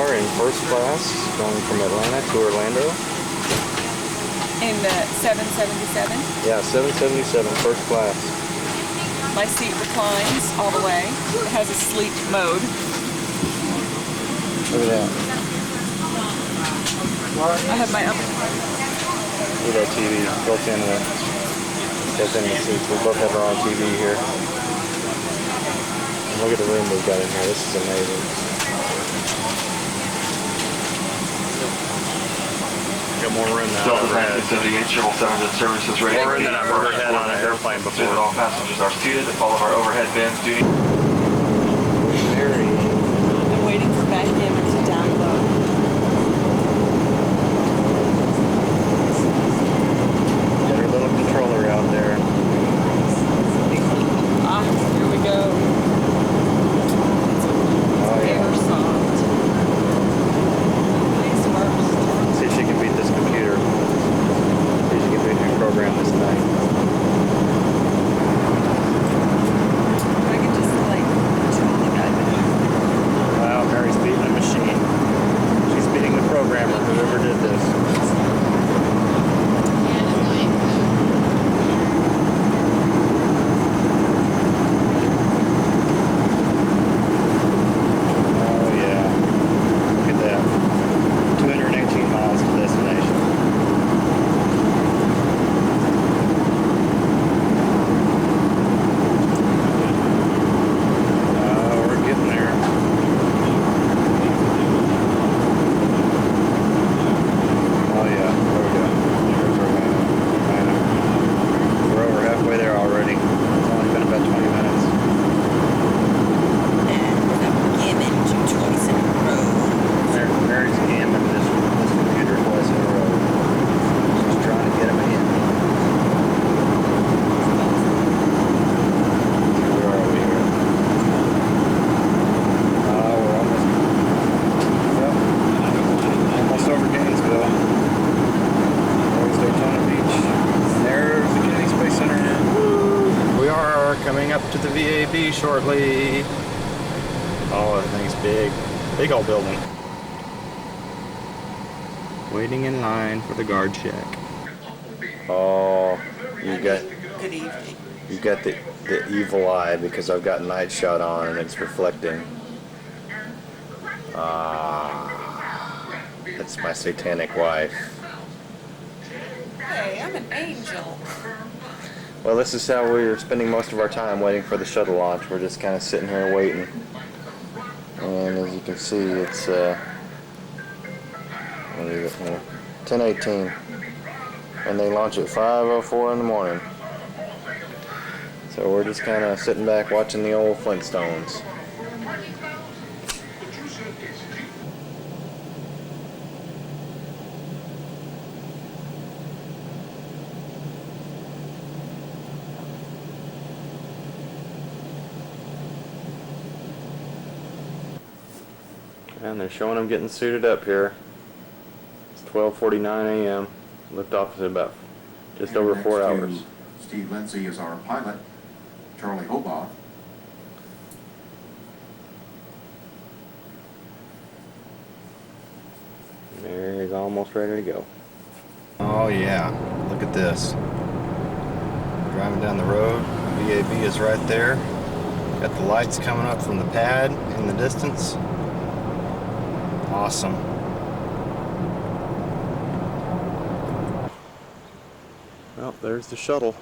are in first class, going from Atlanta to Orlando. In the 777? Yeah, 777, first class. My seat reclines all the way. It has a sleep mode. Look at that. I have my Look at that TV built in the seats. We both have our own TV here. And look at the room we've got in here. This is amazing. Got more room than I've ever had. 78 777 services ready. More room than I've ever had on an airplane before. All passengers are seated. All of our overhead bins do need. I'm waiting for backgammon to download. Got her little controller out there. Ah, here we go. Oh yeah. Airsoft. Nice first. See if she can beat this computer. See if she can program this thing. I can just like control the guy better. Wow, Mary's beating the machine. She's beating the programmer, whoever did this. Oh yeah. Look at that. 218 miles to destination. We're getting there. Oh yeah, there we go. There's Orlando. We're over halfway there already. It's only been about 20 minutes. Mary's gamming this computer twice in a row. She's trying to get him in. Where are we here? We're almost over Gainesville. There's Daytona Beach. There's the Kennedy Space Center. We are coming up to the VAB shortly. Oh, that thing's big. Big old building. Waiting in line for the guard check. Oh, you got Good evening. the evil eye because I've got night shot on and it's reflecting. That's my satanic wife. Hey, I'm an angel. Well, this is how we're spending most of our time waiting for the shuttle launch. We're just kind of sitting here waiting. And as you can see, it's 10:18, and they launch at 5:04 in the morning. So we're just kind of sitting back watching the old Flintstones. And they're showing them getting suited up here. It's 12:49 a.m. Liftoff is about just over 4 hours. Steve Lindsay is our pilot. Charlie Hobaugh. Mary's almost ready to go. Oh yeah, look at this. Driving down the road, VAB is right there. Got the lights coming up from the pad in the distance. Awesome. Well, there's the shuttle.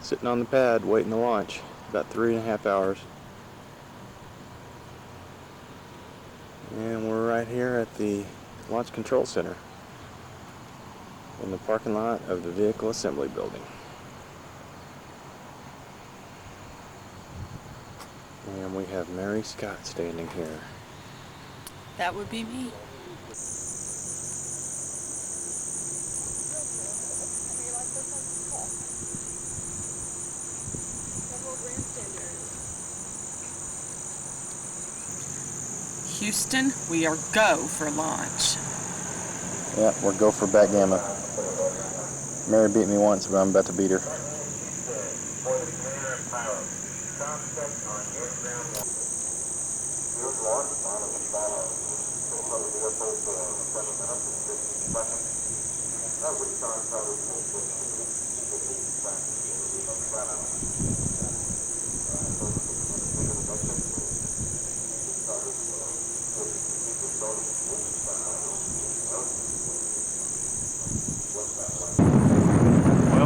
Sitting on the pad waiting to launch. About 3.5 hours. And we're right here at the Launch Control Center in the parking lot of the Vehicle Assembly Building. And we have Mary Scott standing here. That would be me. Houston, we are go for launch. Yeah, we're go for backgammon. Mary beat me once, but I'm about to beat her. Well,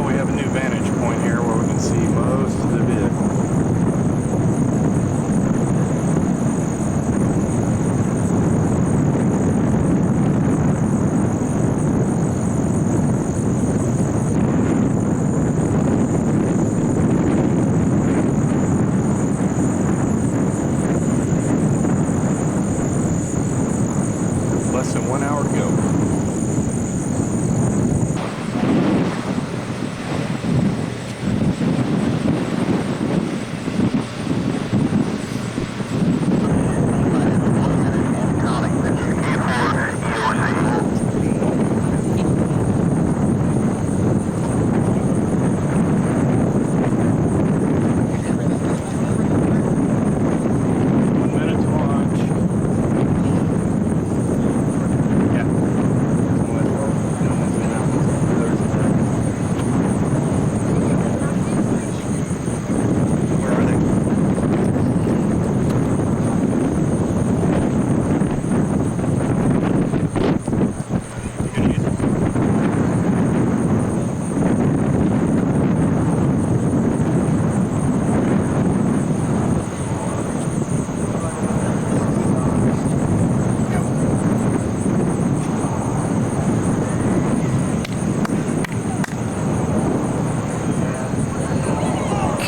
we have a new vantage point here where we can see most of the vehicle. Less than 1 hour to go.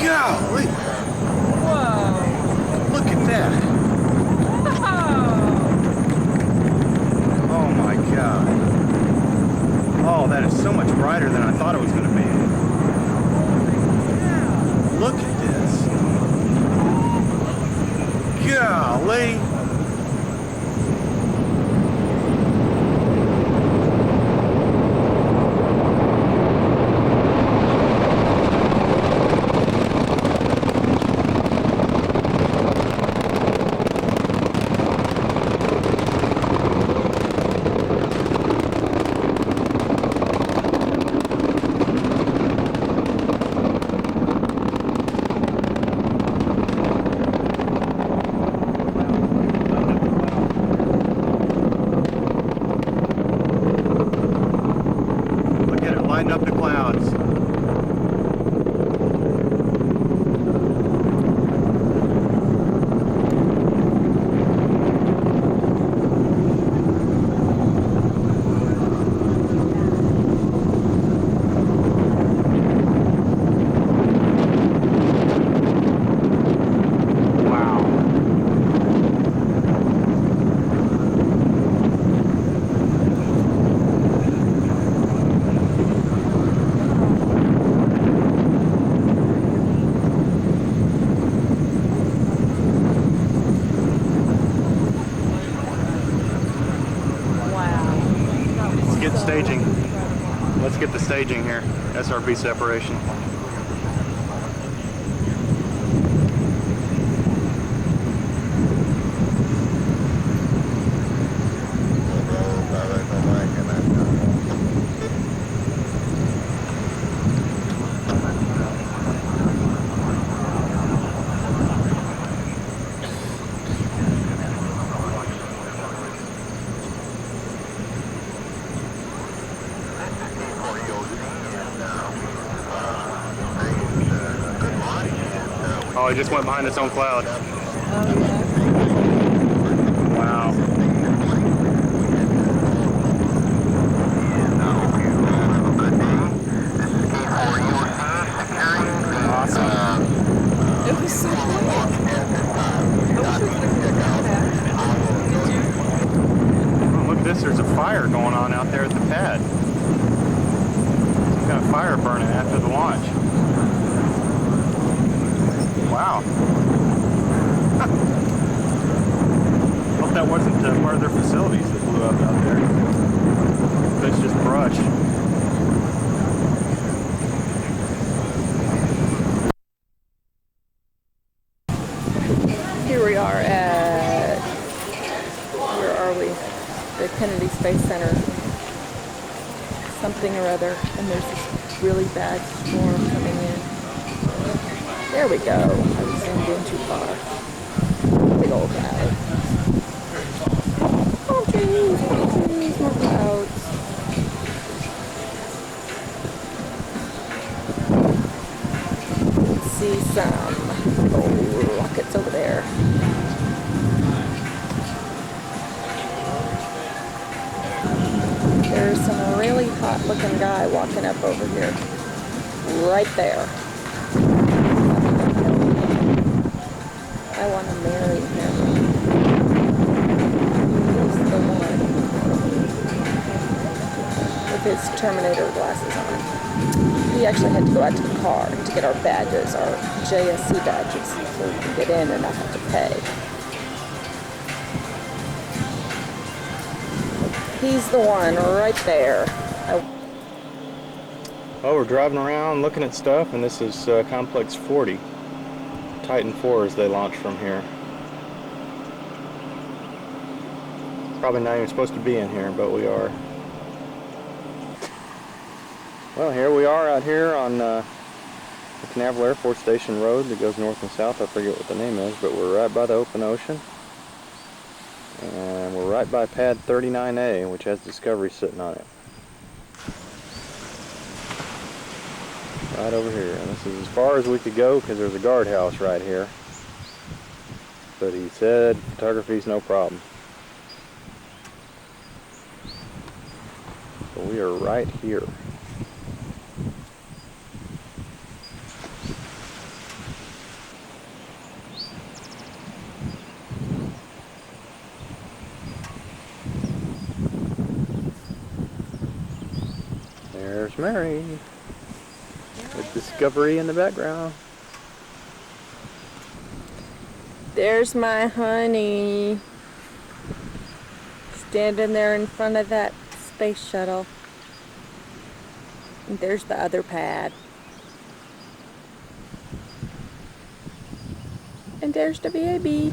Golly! Whoa. Look at that! Oh my God! Oh, that is so much brighter than I thought it was going to be. Look at this! Golly! Lighten up the clouds. Let's get staging. Let's get the staging here. SRP separation. Oh, it just went behind its own cloud. Wow. Awesome. It was so quick. I wish we could have picked that back. Did you? Oh, look at this. There's a fire going on out there at the pad. Some kind of fire burning after the launch. Wow. Hope that wasn't part of their facilities that blew up out there. That's just brush. Here we are at, where are we? the Kennedy Space Center something or other, and there's this really bad storm coming in. There we go. I was zoomed in too far. Big old cloud. Oh jeez, more clouds. See some big old rockets over there. There's some really hot looking guy walking up over here. Right there. I want to marry him. He's the one. With his Terminator glasses on. We actually had to go out to the car to get our badges, our JSC badges, so we can get in and not have to pay. He's the one right there. Well, we're driving around looking at stuff, and this is Complex 40. Titan 4s they launched from here. Probably not even supposed to be in here, but we are. Well, here we are out here on the Canaveral Air Force Station Road that goes north and south. I forget what the name is, but we're right by the open ocean. And we're right by pad 39A, which has Discovery sitting on it. Right over here. And this is as far as we could go because there's a guardhouse right here. But he said photography's no problem. So we are right here. There's Mary with Discovery in the background. There's my honey standing there in front of that space shuttle. And there's the other pad. And there's the baby.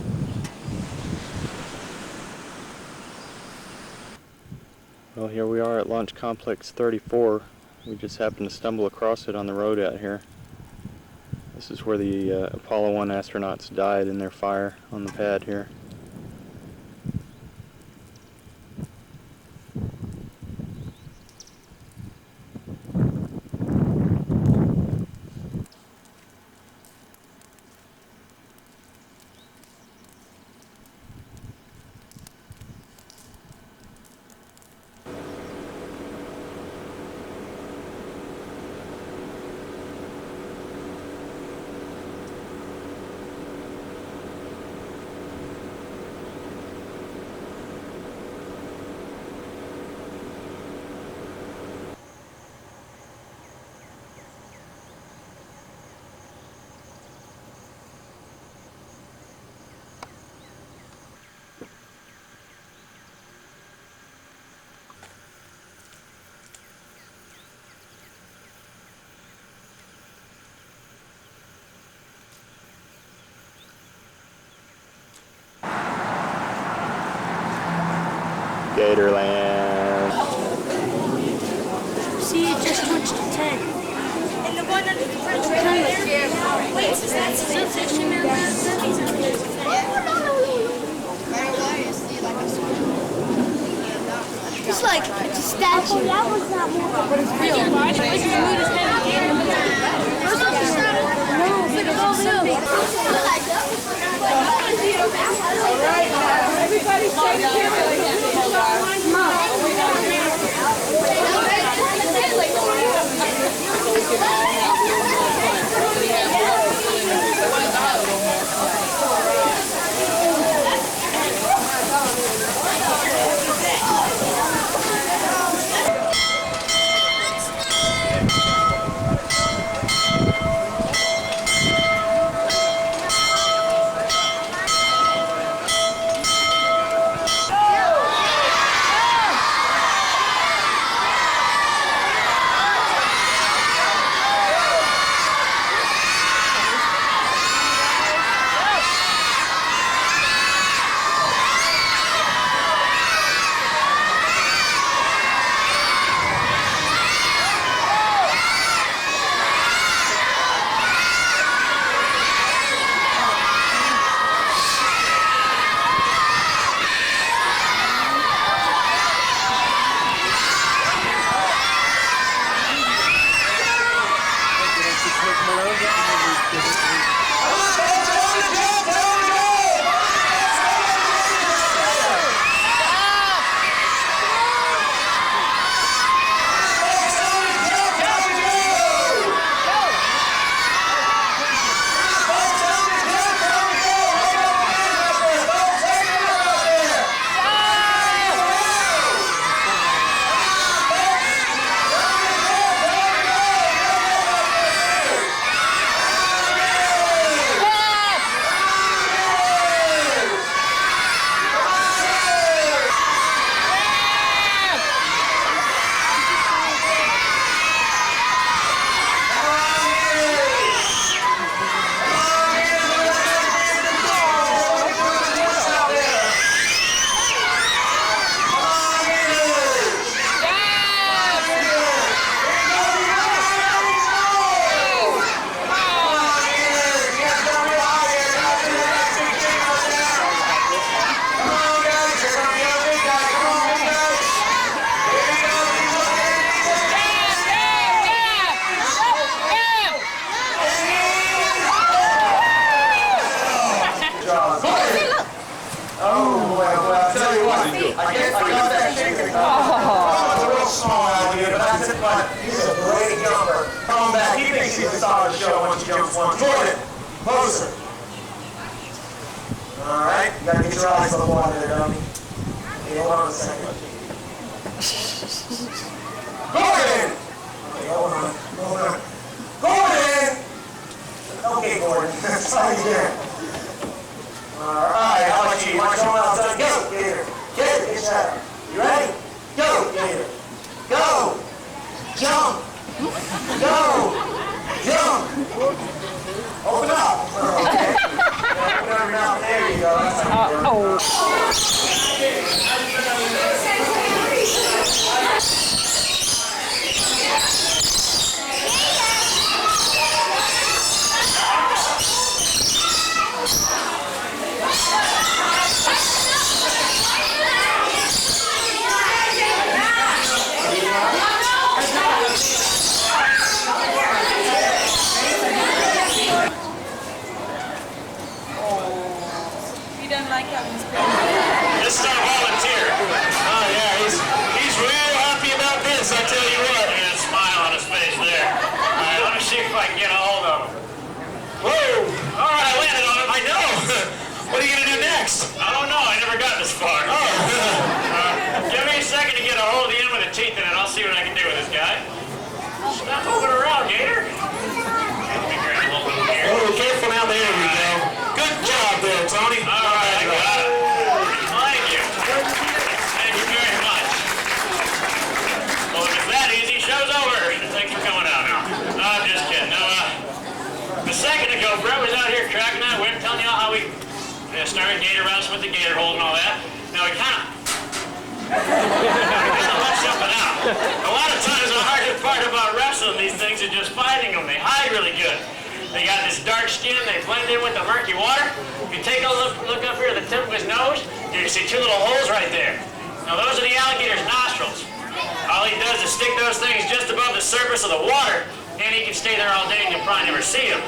Well, here we are at Launch Complex 34. We just happened to stumble across it on the road out here. This is where the Apollo 1 astronauts died in their fire on the pad here. Gatorland. See, it just switched to 10. And the one under the bridge right there? Wait, is that stationary? It's like, it's a statue. That was not moving, but it's real. Everybody stay together. star of the show once he jumps one. Jordan, closer. Alright, you gotta get your eyes on the water there, dummy. Okay, hold on a second. Gordon! Okay, hold on. Gordon! Okay, Gordon. Sorry, there. Alright, how about you? You want to come outside? Go, Gator. Gator, get shot. You ready? Go, Gator. Go! Jump! Go! Jump! Open up! Okay. Open up your mouth. There you go. That's how you do This is our volunteer. Oh yeah, he's real happy about this, I tell you what. And a smile on his face there. Alright, let me see if I can get a hold of him. Whoa! Alright, I landed on him. I know! What are you gonna do next? I don't know, I never got this far. Oh. Give me a second to get a hold of the end with the teeth in it. I'll see what I can do with this guy. Stop moving around, Gator. Oh, careful now. There you go. Good job there, Tony. Alright, I got it. Thank you. Thank you very much. Well, if it's that easy, show's over. Thanks for coming out now. No, I'm just kidding. No, a second ago, Brett was out here cracking that whip, telling you all how we started gator wrestling with the gator hold and all that. Now, we kind of left something out. A lot of times, the hardest part about wrestling these things is just fighting them. They hide really good. They got this dark skin, they blend in with the murky water. If you take a look up here at the tip of his nose, you can see two little holes right there. Now those are the alligator's nostrils. All he does is stick those things just above the surface of the water, and he can stay there all day and you'll probably never see him.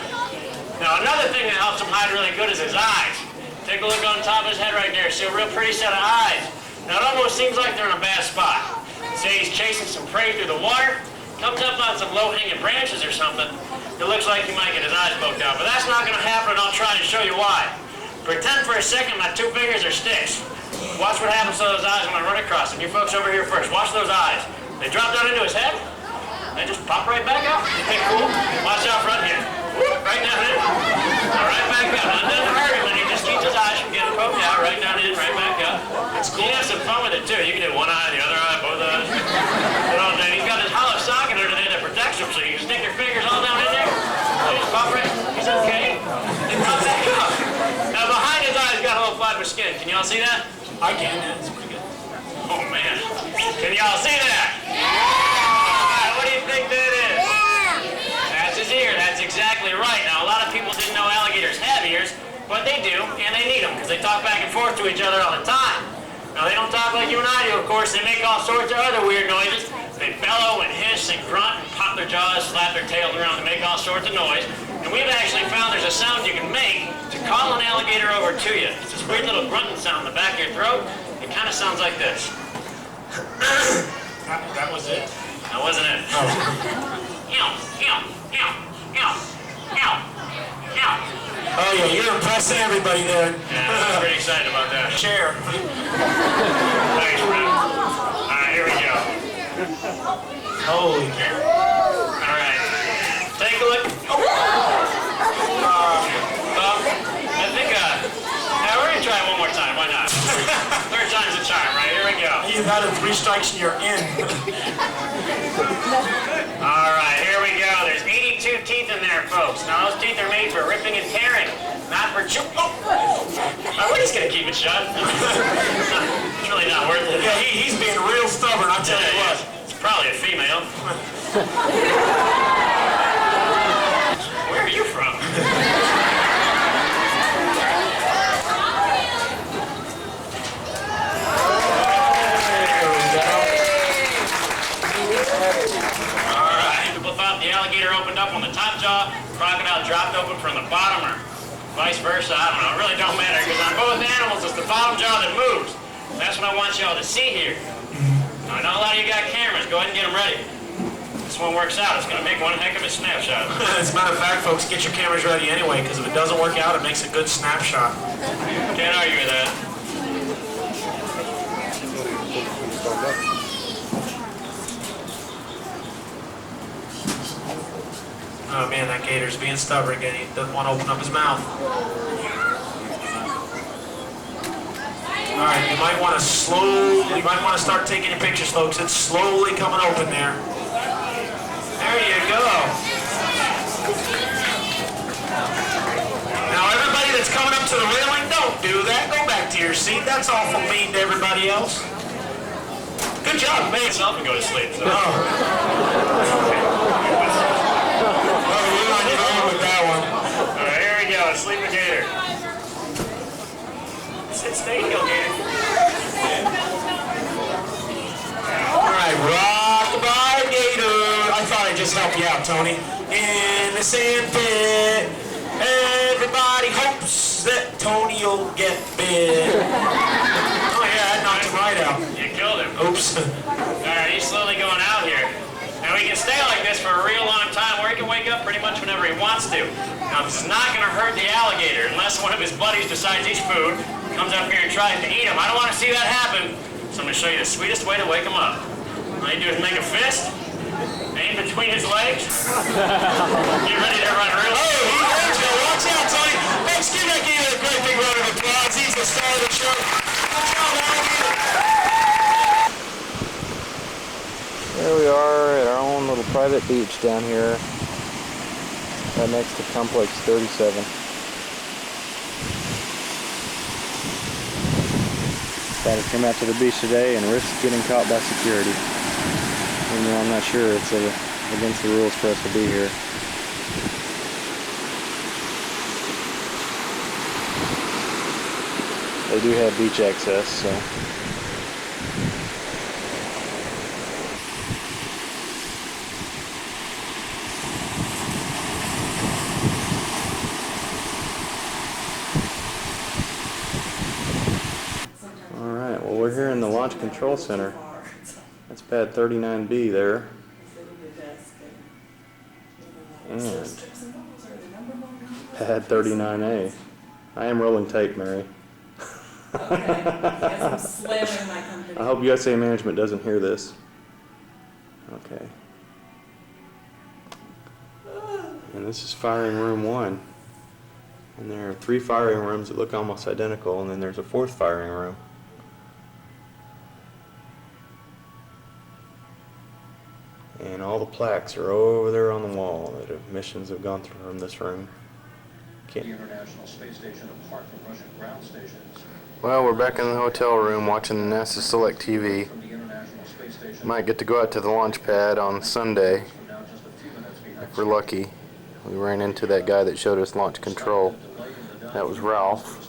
Now another thing that helps him hide really good is his eyes. Take a look on top of his head right there, see a real pretty set of eyes. Now it almost seems like they're in a bad spot. Say he's chasing some prey through the water, comes up on some low-hanging branches or something, it looks like he might get his eyes poked out, but that's not going to happen, and I'll try to show you why. Pretend for a second my two fingers are sticks. Watch what happens to those eyes when I run across them. You folks over here first. Watch those eyes. They drop down into his head. They just pop right back up. Hey, cool. Watch out front here. Whoop, right down in. Right back up. Now, it doesn't hurt him, and he just keeps his eyes from getting poked out. Right down in, right back up. It's cool. You can have some fun with it, too. You can do one eye, the other eye, both eyes. You know, and he's got this hollow socket under there that protects him, so you can stick your fingers all down in there. They just pop right. He's okay. They pop back up. Now, behind his eyes, he's got a little fiber skin. Can y'all see that? I can. That's pretty good. Oh, man. Can y'all see that? Yeah! What do you think that is? Yeah! That's his ear. That's exactly right. Now, a lot of people didn't know alligators have ears, but they do, and they need them, because they talk back and forth to each other all the time. Now, they don't talk like you and I do, of course. They make all sorts of other weird noises. They bellow and hiss and grunt and pop their jaws, slap their tails around to make all sorts of noise. And we've actually found there's a sound you can make to call an alligator over to you. It's this weird little grunting sound in the back of your throat. It kind of sounds like this. That was it? That wasn't it. Oh. Oh yeah, you're impressing everybody there. Yeah, I'm pretty excited about that. Chair. Thanks, Brett. All right, here we go. Holy cow. All right. Take a look. Oh. I think, we're going to try it one more time. Why not? Third time's a charm, right? Here we go. You've had 3 strikes and you're in. All right, here we go. There's 82 teeth in there, folks. Now, those teeth are made for ripping and tearing, not for chewing. Oh! We're just going to keep it shut. It's really not worth it. Yeah, he's being real stubborn, I'll tell you what. It's probably a female. Where are you from? The alligator opened up on the top jaw, crocodile dropped open from the bottom, or vice versa. I don't know. It really don't matter, because on both animals, it's the bottom jaw that moves. That's what I want y'all to see here. Now, I know a lot of you got cameras. Go ahead and get them ready. this one works out, it's going to make one heck of a snapshot. As a matter of fact, folks, get your cameras ready anyway, because if it doesn't work out, it makes a good snapshot. Can't argue with that. Oh man, that gator's being stubborn again. He doesn't want to open up his mouth. All right, you might want to start taking your pictures, folks. It's slowly coming open there. There you go. Now everybody that's coming up to the railing, don't do that. Go back to your seat. That's awful mean to everybody else. Good job, man. Myself and go to sleep. So. Oh, you're on your own with that one. All right, here we go. Sleeping gator. Sit stay still, gator. All right, rock the bar, gator. I thought I'd just help you out, Tony. In the sand pit, everybody hopes that Tony will get bit. Oh yeah, that knocked him right out. You killed him. Oops. All right, he's slowly going out here. And we can stay like this for a real long time, where he can wake up pretty much whenever he wants to. Now, this is not going to hurt the alligator unless one of his buddies decides he's food, comes up here and tries to eat him. I don't want to see that happen, so I'm going to show you the sweetest way to wake him up. All you do is make a fist, aim between his legs. Get ready to run real. Oh, he's ready to go. Watch out, Tony. Folks, give that gator a great big round of applause. He's the star of the show. Watch out, alligator. Here we are at our own little private beach down here, right next to Complex 37. Decided to come out to the beach today and risk getting caught by security. Even though I'm not sure it's against the rules for us to be here. They do have beach access, so. Alright, well we're here in the Launch Control Center. That's pad 39B there. And pad 39A. I am rolling tape, Mary. I'm slamming my company. I hope USA Management doesn't hear this. Okay. And this is firing room 1. And there are 3 firing rooms that look almost identical, and then there's a 4th firing room. And all the plaques are over there on the wall that missions have gone through from this room. The International Space Station apart from Russian ground stations. Well, we're back in the hotel room watching NASA Select TV. From the International Space Station. Might get to go out to the launch pad on Sunday, if we're lucky. We ran into that guy that showed us launch control. That was Ralph.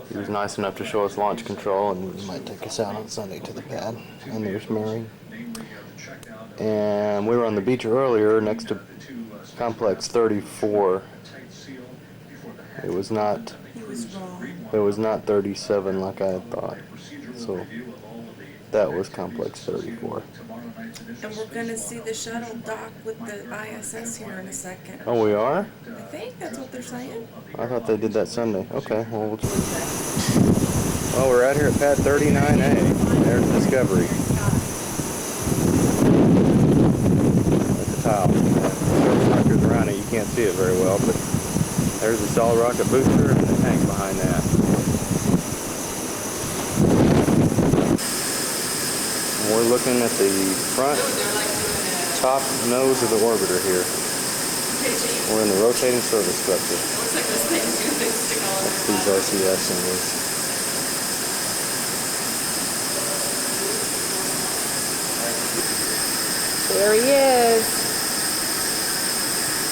He was nice enough to show us launch control, and he might take us out on Sunday to the pad. And there's Mary. And we were on the beach earlier next to Complex 34. It was not 37 like I had thought. So that was Complex 34. And we're going to see the shuttle dock with the ISS here in a second. Oh, we are? I think that's what they're saying. I thought they did that Sunday. Okay, well, well, we're out here at pad 39A. There's Discovery. That's a tile. There's markers around it. You can't see it very well, but there's the solid rocket booster and the tank behind that. And we're looking at the front top nose of the orbiter here. We're in the rotating service structure. That's these RCS symbols. There he is.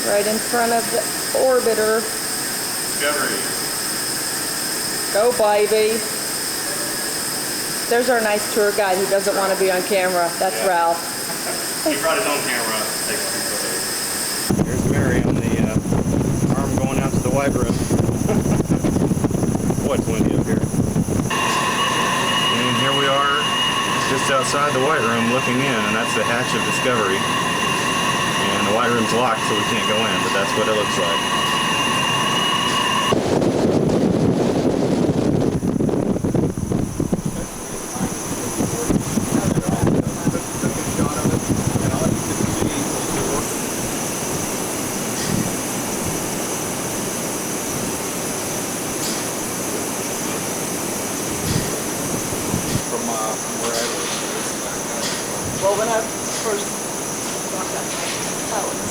Right in front of the orbiter. Discovery. Go, baby. There's our nice tour guide who doesn't want to be on camera. That's Ralph. He brought his own camera. Take a few photos. Here's Mary on the arm going out to the wipe room. Boy, it's windy up here. And here we are, just outside the white room looking in, and that's the hatch of Discovery. And the white room's locked, so we can't go in, but that's what it looks like. Well, when I first walked out, that was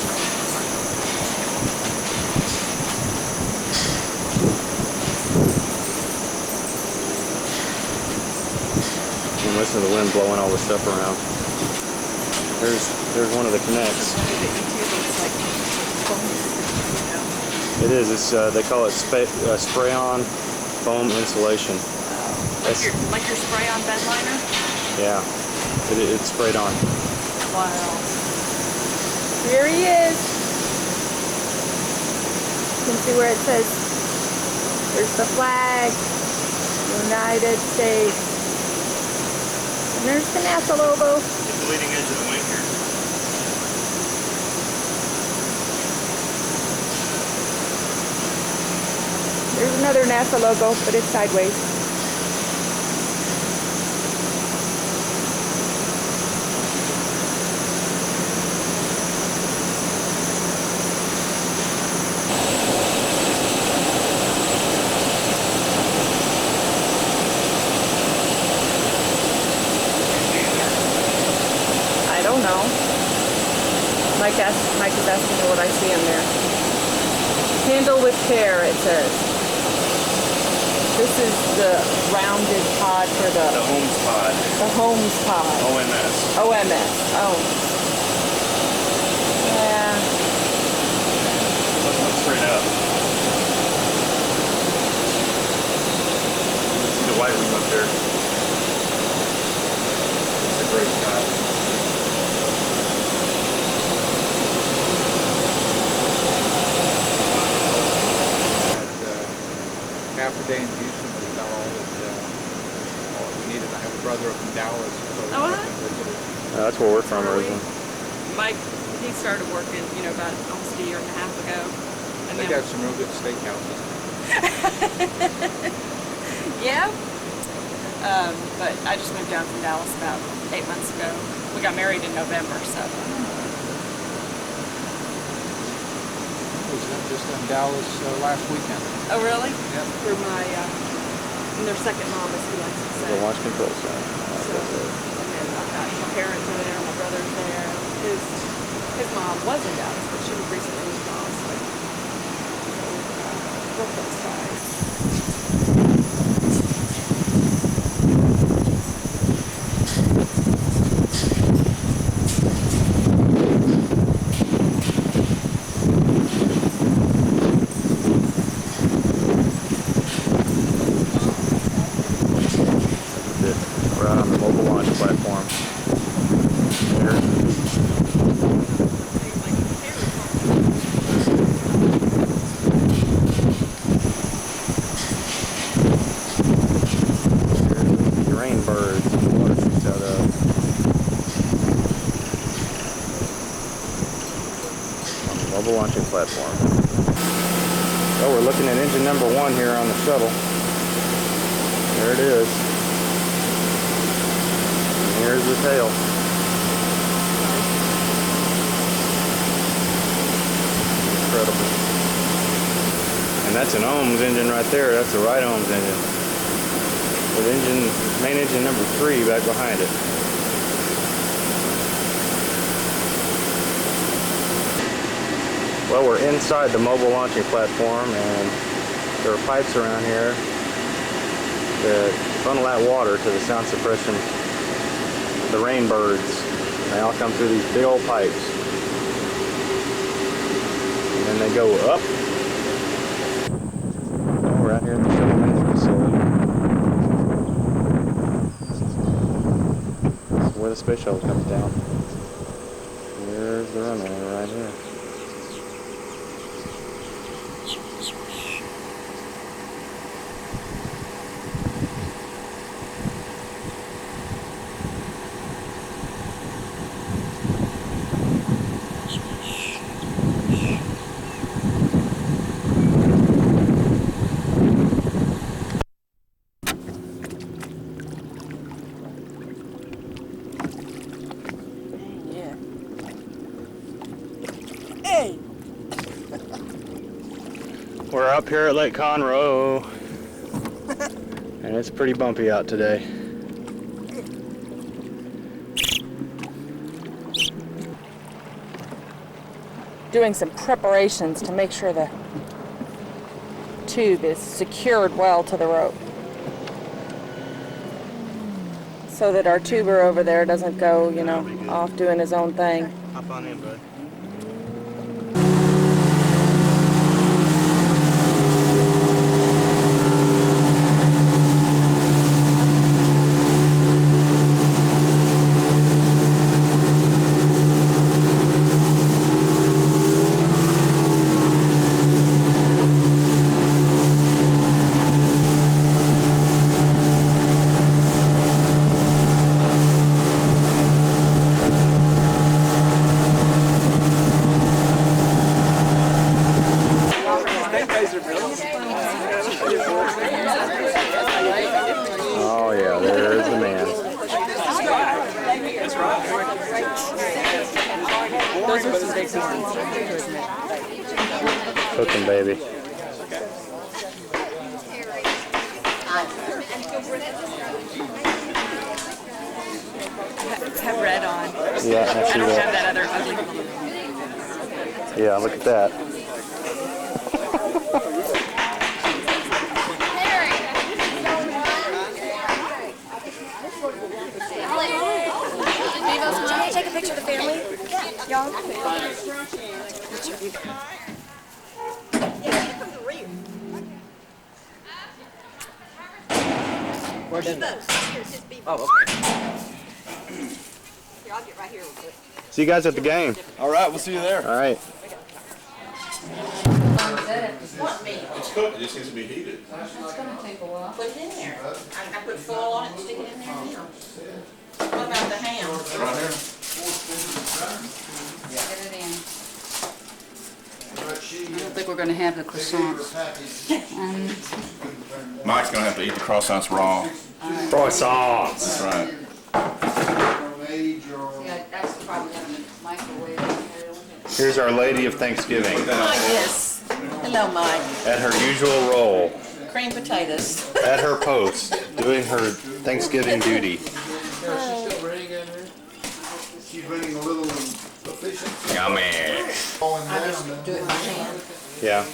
And listen to the wind blowing all this stuff around. There's one of the connects. It is. It's they call it spray-on foam insulation. like your spray-on bed liner. Yeah, it's sprayed on. Wow. Here he is. You can see where it says, there's the flag, United States. And there's the NASA logo. It's the leading edge of the wing here. There's another NASA logo, but it's sideways. I don't know. Mike is asking me what I see in there. Handle with care, it says. This is the rounded pod for the Holmes pod. The Holmes pod. OMS. OMS. Oh. Yeah. Let's look straight up. See the white room up there. It's a great shot. Half a day in Houston was about all we needed. I have a brother up in Dallas, so we went and visited. That's where we're from originally. Mike, he started working, about almost a year and a half ago. And They got some real good steakhouses. Yeah. But I just moved down from Dallas about 8 months ago. We got married in November, so. I was just in Dallas last weekend. Oh, really? Yep. For my, and their second mom, as he likes to say. The launch control center. So, and then I've got my parents are there, my brother's there. His mom was in Dallas, but she was recently moved to Austin. So, we're close ties. We're out on the mobile launch platform. Here's the rain birds and the water shoots out of. On the mobile launching platform. So we're looking at engine number 1 here on the shuttle. There it is. Here's the tail. Incredible. And that's an Ohms engine right there. That's the right Ohms engine. With main engine number 3 back behind it. Well, we're inside the mobile launching platform, and there are pipes around here that funnel out water to the sound suppression. The rain birds. They all come through these big old pipes. And then they go up. Oh, we're out here in the shuttle landing facility. This is where the space shuttle comes down. Here's the runway right here. up here at Lake Conroe, and it's pretty bumpy out today. Doing some preparations to make sure the tube is secured well to the rope, so that our tuber over there doesn't go, you know, off doing his own thing. Hop on in, bud. Oh yeah, there's the man. Those are some big ones. Cooking, baby. Have red on. Yeah, I I see don't that. have that other ugly one. Yeah, look at that. Devos, can you take a picture of the family? Y'all? Where's the Oh, okay. Here, I'll get right here real quick. See you guys at the game. All right, we'll see you there. All right. It's cooked, it just needs to be heated. It's gonna take a while. Put it in there. I put foil on it and stick it in there now. What about the ham? Right here. Get it in. I don't think we're going to have the croissants. Mike's gonna have to eat the croissants raw. Croissants. That's right. Yeah, that's the problem with the microwave. Here's Our Lady of Thanksgiving Yes. Hello, Mike. at her usual role, Cream potatoes. at her post, doing her Thanksgiving duty. She's running a little efficient. Yummy. I just do it by hand. Yeah.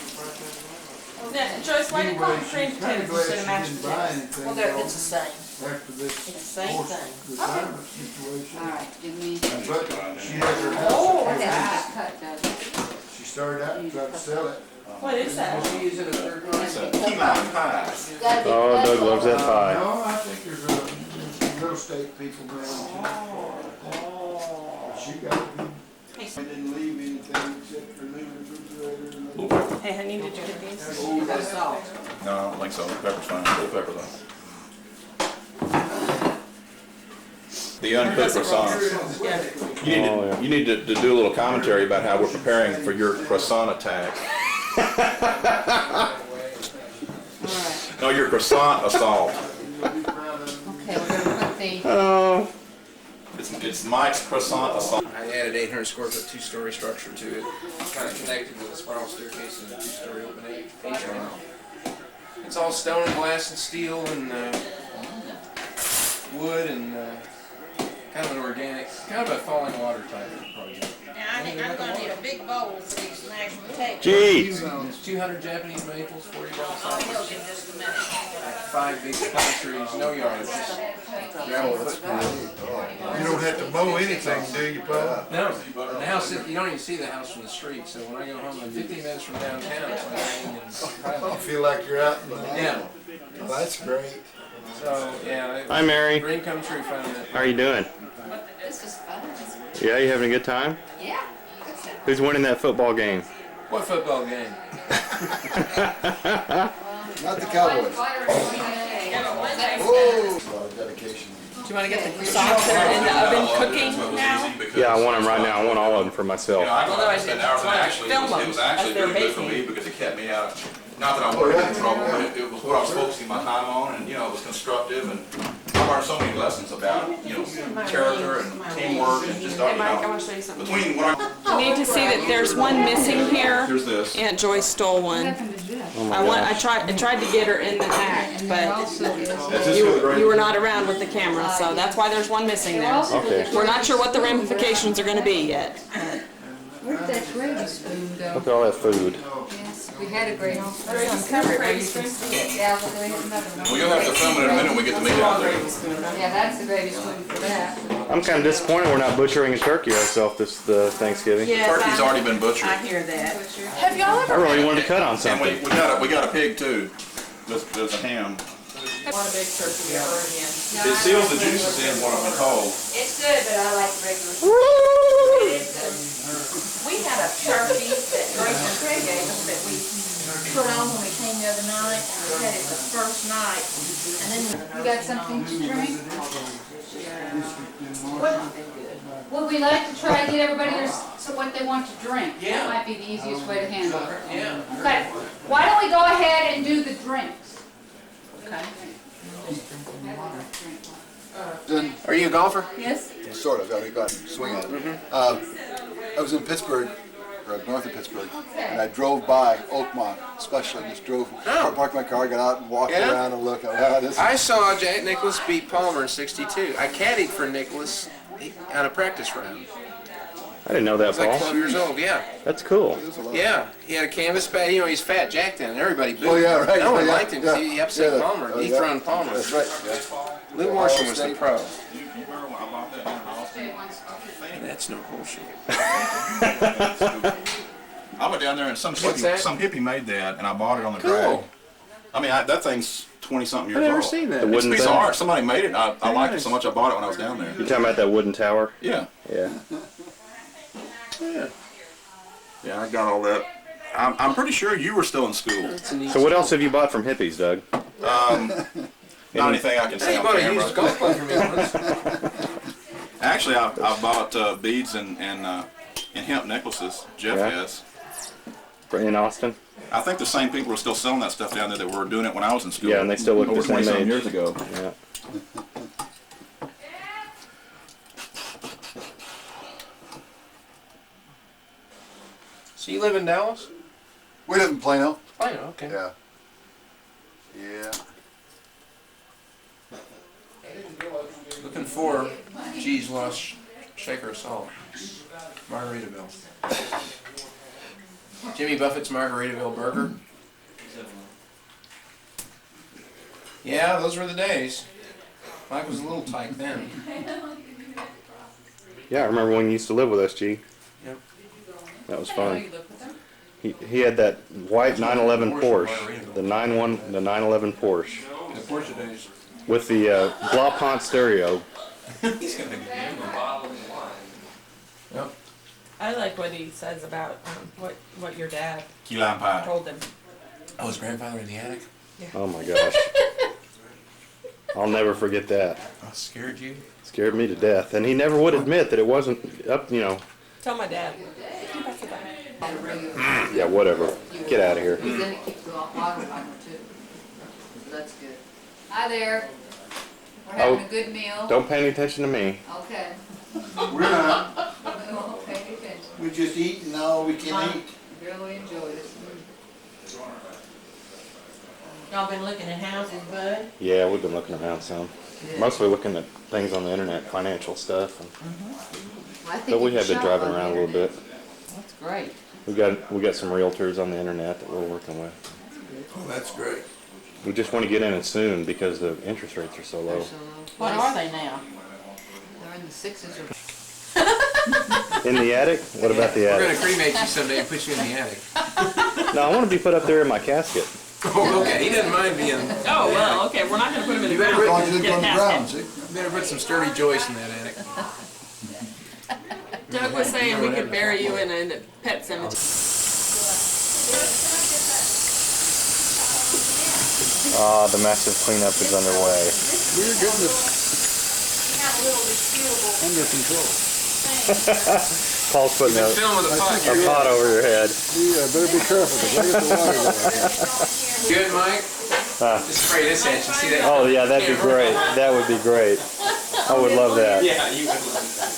Joyce, why do you call it cream potatoes instead of mashed potatoes? Well, it's the same. After this It's the same thing. retirement situation. All right, give me. But she has her house. Oh, That's cut, does it? She started out and tried to sell it. What is that? Key lime pie. Oh, Doug loves that pie. No, I think there's a real estate people around. She got it. I didn't leave anything except for new refrigerator and Hey, honey, did you get these? That's salt. No, I don't think so. Pepper's fine. Full pepper though. The uncooked croissants. You need to do a little commentary about how we're preparing for your croissant attack. No, your croissant assault. Okay, we're going to put the. Oh. It's Mike's croissant assault. I added 800 square foot two-story structure to it, kind of connected with a spiral staircase and a two-story open atrium. It's all stone and glass and steel and wood and kind of an organic, kind of a falling water type of project. Now, I'm gonna need a big bowl for these mashed potatoes. Jeez. 200 Japanese maples, 40 I'll cypress, milk in just a minute. 5 big pine trees, no yards, just gravel footprint. you don't have to mow anything, do you, Paul? No, and the house, you don't even see the house from the street, so when I go home, I'm 15 minutes from downtown, it's like hanging in I feel like you're out in the. Yeah, Well, that's great. so, yeah. Hi, Mary. Dream come true finding that. How are you doing? This is fun. Yeah, you having a good time? Yeah. Who's winning that football game? What football game? Not the Cowboys. Whoa. Dedication. Do you want to get the croissants that are in the oven cooking now? Yeah, I want them right now. I want all of them for myself. Otherwise, spent hours and actually It was actually they're really good for baking. me because it kept me out. Not that I wanted to get in trouble, but it was what I was focusing my time on, and it was constructive, and I learned so many lessons about character and teamwork and just Hey, Mike, I want to show you something. between what You need to see that there's one missing here. here's this. Aunt Joyce stole one. Oh my I gosh. tried to get her in the act, but this you were not around with the camera, so that's why there's one missing there. Okay. We're not sure what the ramifications are going to be yet. Where'd that gravy spoon go? Look at all that food. Yes, we had a gravy spoon. Uncover it where you can see it. Yeah, we'll go ahead and another one. Well, you'll have to film it in a minute when we get the meat out there. Yeah, that's the gravy spoon for that. I'm kind of disappointed we're not butchering a turkey ourselves this Thanksgiving. Yes, Turkey's already been butchered. I hear that. Have y'all I ever really wanted to cut on And something. we got a pig too. There's a ham. want a big turkey ever again? It seals the juices in when it's cold. It's good, but I like regular. We had a turkey that Greg gave us that we put on when we came the other night, and we had it the first night, and then. You got something to drink? Would we like to try to get everybody what they want to drink? Yeah. That might be the easiest way to handle it. Yeah. Okay, why don't we go ahead and do the drinks? Okay. Are you a golfer? Yes? Sort of, I mean, got swing at it. I was in Pittsburgh, or north of Pittsburgh, and I drove by Oakmont, especially, just drove, parked my car, got out and walked around and looked. I saw Jack Nicklaus beat Palmer in '62. I caddied for Nicklaus on a practice round. I didn't know that, He's like Paul. 12 years old, yeah. That's cool. Yeah, he had a canvas bag. You know, he's fat Jack then, and everybody booed. Oh, yeah, right. No one Yeah, liked him because he upset yeah. Palmer. Oh, He yeah. thrown Palmer. That's right. Lou Marshall was the pro. You remember when I bought that down in Austin? That's no bullshit. I went down there and some What's that? hippie made that, and I bought it on the Cool. drag. I mean, that thing's 20-something years I've never old. seen that. The It's a wooden piece of thing? art. Somebody made it. I liked it so much I bought it when I was down there. You talking about that wooden tower? Yeah. Yeah. Yeah. Yeah, I got all that. I'm pretty sure you were still in school. So what else have you bought from hippies, Doug? Not anything I can say Hey, you on bought a used golf camera. club for me once. Actually, I bought beads and hemp necklaces. Jeff Yeah. has. In Austin? I think the same people are still selling that stuff down there that were doing it when I was in school. Yeah, and they still look over the same 20-something age. years ago. Yeah. So you live in Dallas? We live in Plano. Plano, okay. Yeah. Yeah. Looking for cheese lost shaker of salt. Margaritaville. Jimmy Buffett's Margaritaville burger. Yeah, those were the days. Mike was a little tight then. Yeah, I remember when you used to live with us, G. Yep. That was fun. He had that white 911 Porsche, the 911 Porsche, The Porsche days. with the Blaupont stereo. He's gonna give him a bottle of wine. Yep. I like what he says about what your dad Key lime pie. told him. Oh, his grandfather in the attic? Oh my gosh. I'll never forget that. Oh, scared you? Scared me to death. And he never would admit that it wasn't up, you know. Tell my dad. Yeah, whatever. Get out of here. Then it keeps the water timer too. So that's good. Hi there. We're having a good meal. Don't pay any attention to me. Okay. We're not. We won't pay any attention. We just eat and all we can eat. Really enjoy this. Y'all been looking at houses, bud? Yeah, we've been looking around some. Mostly looking at things on the internet, financial stuff. But we have been driving around a little bit. That's great. We got some realtors on the internet that we're working with. Oh, that's great. We just want to get in it soon because the interest rates are so low. What are they now? They're in the sixes or. In the attic? What about the We're gonna attic? cremate you someday and put you in the attic. No, I want to be put up there in my casket. Oh, okay. He doesn't mind being. Oh, well, okay, we're not going to put him in the You better ground. As long as We're you gonna live get on a the ground, casket. see? Better put some sturdy joists in that attic. Doug was saying we could bury you in a pet cemetery. Ah, the massive cleanup is underway. We're getting this under control. Paul's putting a Film with a pot. pot over your head. Yeah, better be careful because I get the water going. Good, Mike? Just spray this at you. See that? Oh yeah, that'd be great. That would be great. I would love that. Yeah, you would love that.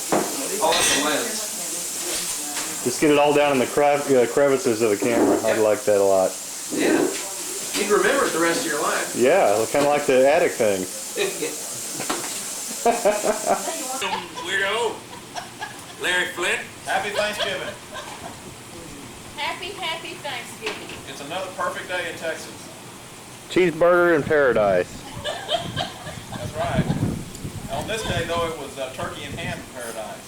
All that's a lens. Just get it all down in the crevices of the camera. I'd like that a lot. Yeah. You'd remember it the rest of your life. Yeah, kind of like the attic thing. Weirdo. Larry Flint. Happy Thanksgiving. Happy Thanksgiving. It's another perfect day in Texas. Cheeseburger in paradise. That's right. On this day, though, it was turkey and ham in paradise.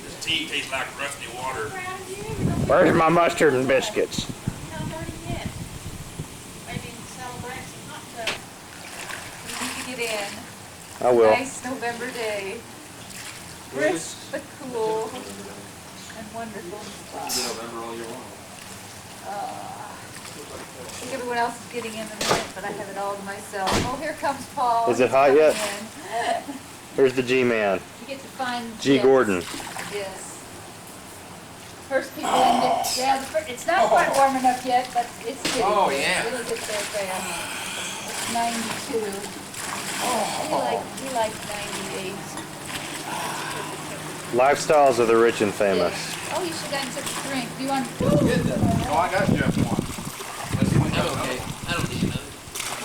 This tea tastes like rusty water. Where's my mustard and biscuits? Maybe celebrate some hot tub. We need to get in. I will. Nice November day. Crisp but cool and wonderful. November all year long. I think everyone else is getting in a minute, but I have it all to myself. Oh, here comes Paul. Is it He's hot coming yet? in. Here's the G-Man. You get to find G. Jess. Gordon. Yes. First people in it. Yeah, it's not quite warm enough yet, but it's getting Oh, there. yeah. It'll get there fast. It's 92. We like 98. Lifestyles of the rich and famous. Oh, you should have gotten such a drink. Do you want? Good though. Oh, I got just one. Let's see what you Okay. I don't need another.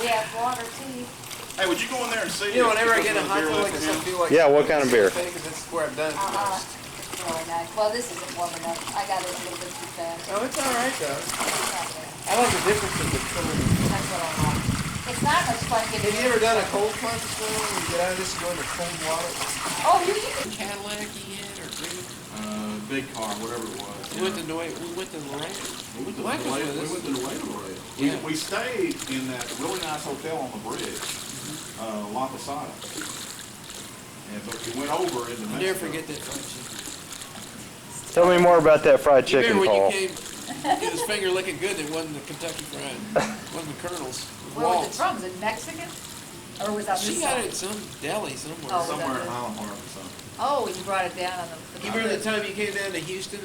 We have water, tea. Hey, would you go in there and see? You know, if whenever I the get a hot beer tub left like this, in? I feel like. Yeah, what kind of beer? Because that's where I've done it the most. It's really nice. Well, this isn't warm enough. I got it a little bit too fast. Oh, it's all right though. It's not bad. I like the difference in the color. That's what I like. It's not much fun getting. Have you ever done a cold plunge before? When you get out of this and go into cold water? Oh, you can. Cadillac yet or big? Big car, whatever it was. We went to Laredo. We went to Mike was Laredo. with us. We went to Laredo. Yeah. We stayed in that really nice hotel on the bridge, La Posada. And but we went over into Mexico. I'll never forget that fried chicken. Tell me more about that fried You chicken, remember Paul. when you came, get his finger licking good, it wasn't the Kentucky Fried. It wasn't the Colonel's. It was Where was Walt's. it from? Was it Mexican? Or was that She this got side? it at some deli somewhere. Oh, Somewhere in Highland Park or something. Oh, you brought it down on the. You remember the time you came down to Houston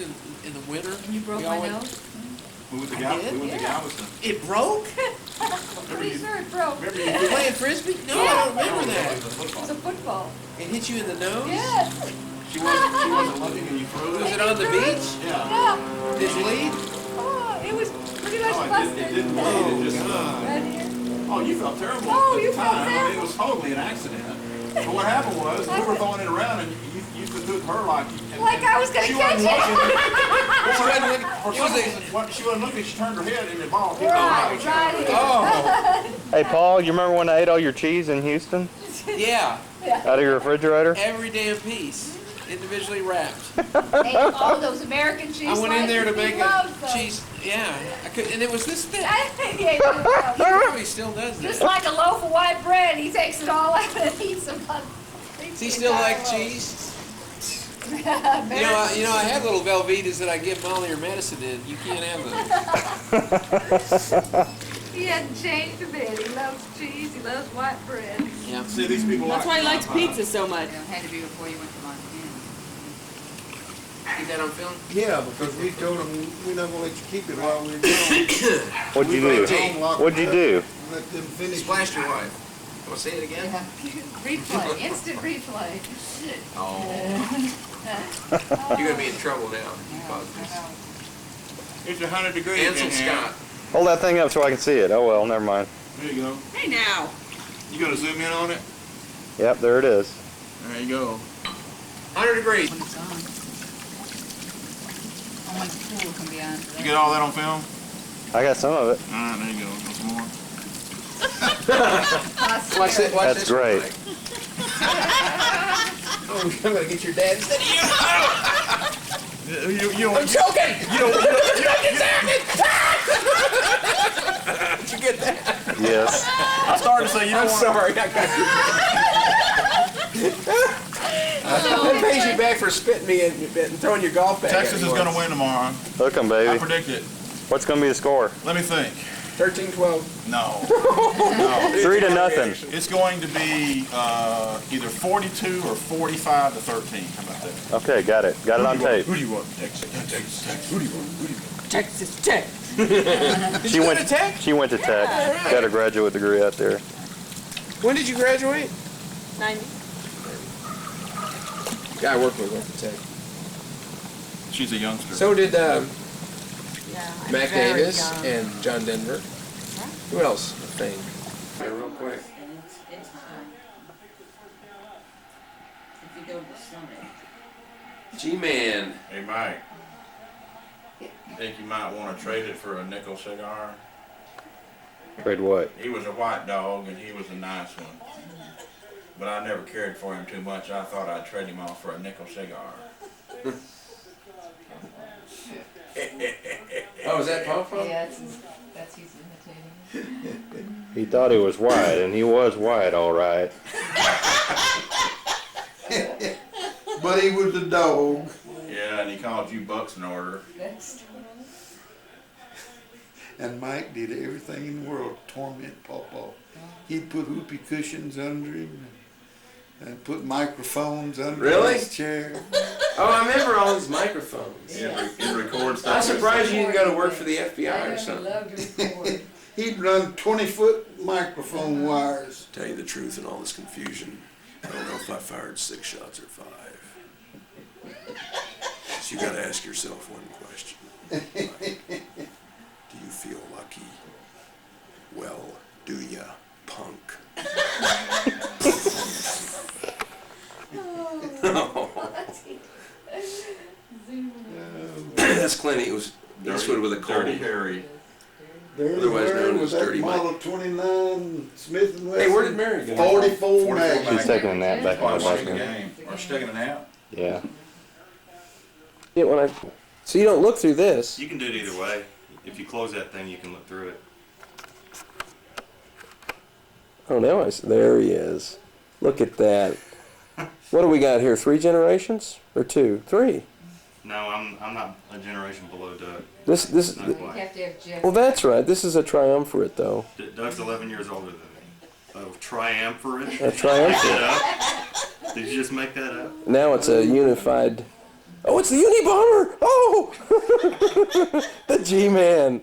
in the winter? And you broke We all my went- nose? We went to I did? We went to Yeah. Galveston. It broke? I'm pretty sure it broke. Remember You you playing frisbee? No, I don't remember that. It was a football. It hit you in the nose? Yes. She wasn't looking and you threw Was it. it on the beach? Yeah. Yeah. Did you leave? Oh, it was pretty much No, busted. it didn't bleed. It just. Right here. Oh, you felt terrible Oh, at you the felt time. I mean, it terrible. was totally an accident. But what happened was, we were throwing it around and you could hook her like... Like I was gonna she catch wasn't it. looking. She wasn't looking. For It some was a- reason, she wasn't looking, she turned her head and the ball hit her Right, right. right. Oh, Hey, Paul, you remember when I ate all your cheese in Houston? yeah. Out of your refrigerator? Every damn piece. Individually wrapped. Hey, all those American cheese I went in there to slices, make he loves a those. cheese. Yeah. I could, and it was this thick. He ate them all. He probably still does Just that. like a loaf of white bread, he takes it all out and eats them. Does he still like cheese? You know, I have little Velvetas that I give Molly or medicine in. You can't have those. He hasn't changed a bit. He loves cheese. He loves white bread. Yeah. See, these people That's why he likes Popeye. pizza so much. It had to be before you went to Montana. Keep that on film? Yeah, because we told them we're not gonna let you keep it while we're gone. What'd you do? What'd you do? Let them finish. Splashed your wife. Want to say it again? Replay, instant replay. Oh. You're going to be in trouble now. It's 100 degrees Ansel in here. Scott. Hold that thing up so I can see it. Oh well, never mind. There you go. Hey now. You gonna zoom in on it? Yep, there it is. There you go. 100 degrees. When it's on. Only the pool can be on. You get all that on film? I got some of it. All right, there you go. Got some more. Watch this. Watch That's this great. real quick. Oh, I'm going to get your dad instead of you. I'm joking! Did you get that? Yes. I started to say, you know I'm what? sorry. I got you. That pays you back for spitting me and throwing your golf bag. Texas is going to win tomorrow. Hook 'em, I baby. predict it. What's gonna be the score? Let me think. 13-12. No. 3-0. It's going to be either 42 or 45 to 13. How about that? Okay, got it. Got it on tape. Who do you want? Texas. Texas. Who do you want? Who do you want? Texas Tech. She you went go to Tech? She went to Tech. right. Got a graduate degree out there. When did you graduate? 90. Guy I worked with went to Tech. She's a youngster. So did Yeah, Mac very Davis young. and John Denver. Who else? Thing. Here, real quick. It's high. If you go to the summit. G-Man. Hey, Mike. Think you might want to trade it for a nickel cigar? Trade what? He was a white dog and he was a nice one. But I never cared for him too much. I thought I'd trade him off for a nickel cigar. Oh, is that Papa? Yeah, that's he's imitating. He thought he was white, and he was white, all right. But he was a dog. Yeah, and he called you Bucks in order. That's And Mike did everything in the world to torment Pawpaw. He'd put whoopee cushions under him and put microphones under Really? his chair. Oh, I remember all these microphones. Yeah, he records stuff. I'm surprised you didn't go to work for the FBI or something. love to record. He'd run 20-foot microphone wires. Tell you the truth in all this confusion, I don't know if I fired 6 shots or 5. So you gotta ask yourself one question. Do you feel lucky? Well, do ya, punk? That's Clint. He was Eastwood with a cold. Dirty Harry. Otherwise known as was that Dirty Mike. Model 29 Smith & Wesson. Hey, where did Mary go? 44 Magnum. She's taking a nap back Oh, in the she's bus. game. Or she's taking a nap? Yeah. Yeah, when I. So you don't look through this. You can do it either way. If you close that thing, you can look through it. Oh, now I see. There he is. Look at that. What do we got here? 3 generations or 2? 3. No, I'm not a generation below Doug. This. Not You quite. have to have Jeff. Well, that's right. This is a triumvirate, though. Doug's 11 years older than me. Oh, triumvirate? A triumvirate. Make that up? Did you just make that up? Now it's a unified. Oh, it's the Unibomber! Oh! The G-Man.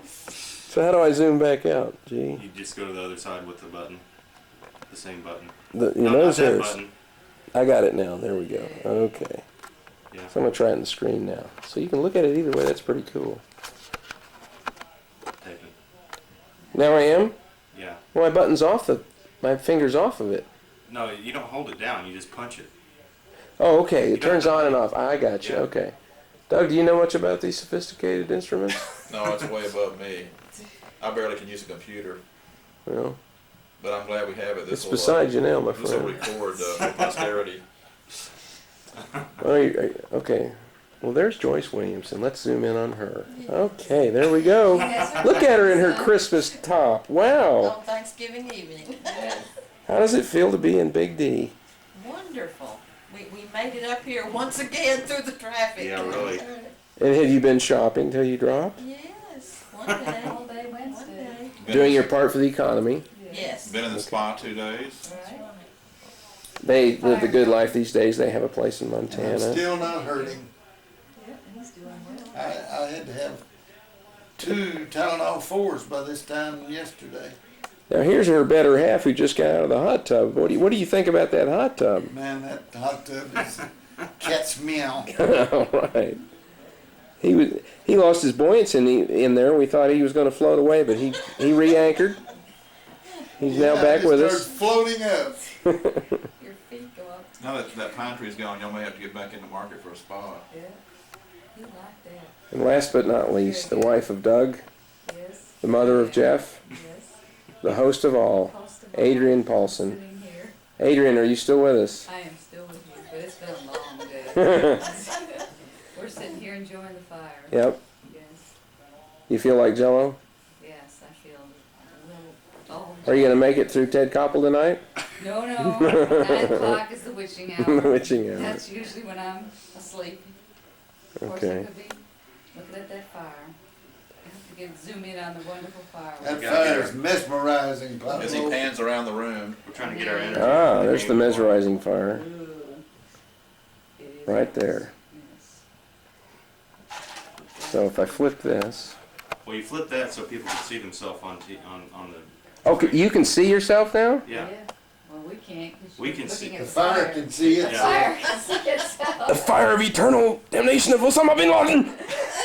So how do I zoom back out? G. You just go to the other side with the button. The same button. Your No, nose not that hairs. button. I got it now. There we go. Okay. Yeah. So I'm gonna try it on the screen now. So you can look at it either way. That's pretty cool. Tape it. Now I am. Yeah. Well, my button's off my finger's off of it. No, you don't hold it down. You just punch it. Oh, okay. It turns on and off. I got you. Okay. Doug, do you know much about these sophisticated instruments? No, it's way above me. I barely can use a computer. Well, But I'm glad we have it. it's beside you now, my This will friend. record for posterity. Well, okay. Well, there's Joyce Williamson. Let's zoom in on her. Okay, there we go. Look at her in her Christmas top. Wow. On Thanksgiving evening. How does it feel to be in Big D? Wonderful. We made it up here once again through the traffic. Yeah, really. And have you been shopping till you dropped? Yes, one day. All day Wednesday. Doing your part for the economy. Yes. Been in the spa 2 days. They live the good life these days. They have a place in I'm Montana. still not hurting. Yep, and he's doing well. I had to have 2 Tylenol 4s by this time yesterday. Now here's her better half who just got out of the hot tub. What do you think about that hot tub? Man, that hot tub is cat's meow. All right. He lost his buoyancy in there. We thought he was going to float away, but he re-anchored. He's now back with us. Floating up. Your feet go up. Now that pine tree's gone, y'all may have to get back in the market for a spa. Yeah. He liked that. And last but not least, the wife of Doug, Yes. the mother of Jeff, Yes. the host of all, Host of all. Adrian Paulson. Sitting here. Adrian, are you still with us? I am still with you, but it's been a long day. We're sitting here enjoying the fire. Yep. Yes. You feel like Jello? Yes, I feel a little dull. Are you going to make it through Ted Koppel tonight? No, no. 9 o'clock is the witching hour. The witching hour. That's usually when I'm asleep. Of course, Okay. I could be looking at that fire. I have to zoom in on the wonderful fire. That fire is mesmerizing. As he pans around the room. We're trying to get our energy. Ah, there's the mesmerizing fire. Ooh. It is Right there. Yes. So if I flip this. Well, you flip that so people can see themselves on the. Okay, you can see yourself now? Yeah. Well, we can't. 'Cause We you're can looking see. at The fire can see it. The fire can see itself. The fire of eternal damnation of Osama bin Laden!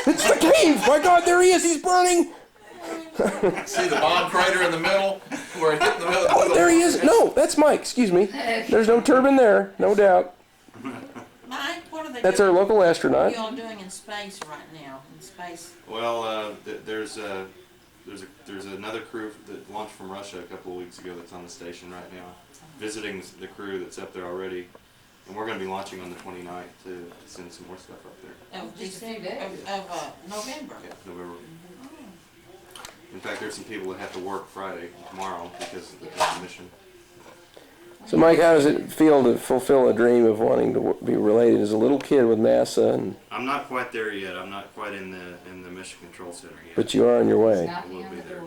It's the cave! My God, there he is! He's burning! See the bomb crater in the middle? Where it hit in the middle? Oh, there he is! No, that's Mike, excuse me. There's no turban there, no doubt. Mike, what are they That's doing? our local What astronaut. are y'all doing in space right now? In space? Well, there's another crew that launched from Russia a couple of weeks ago that's on the station right now, visiting the crew that's up there already, and we're going to be launching on the 29th to send some more stuff up there. Of December, of November? Yeah, November. In fact, there's some people that have to work Friday, tomorrow, because of the mission. So Mike, how does it feel to fulfill a dream of wanting to be related as a little kid with NASA? And I'm not quite there yet. I'm not quite in the Mission Control Center yet. but you are on your way. I will be there.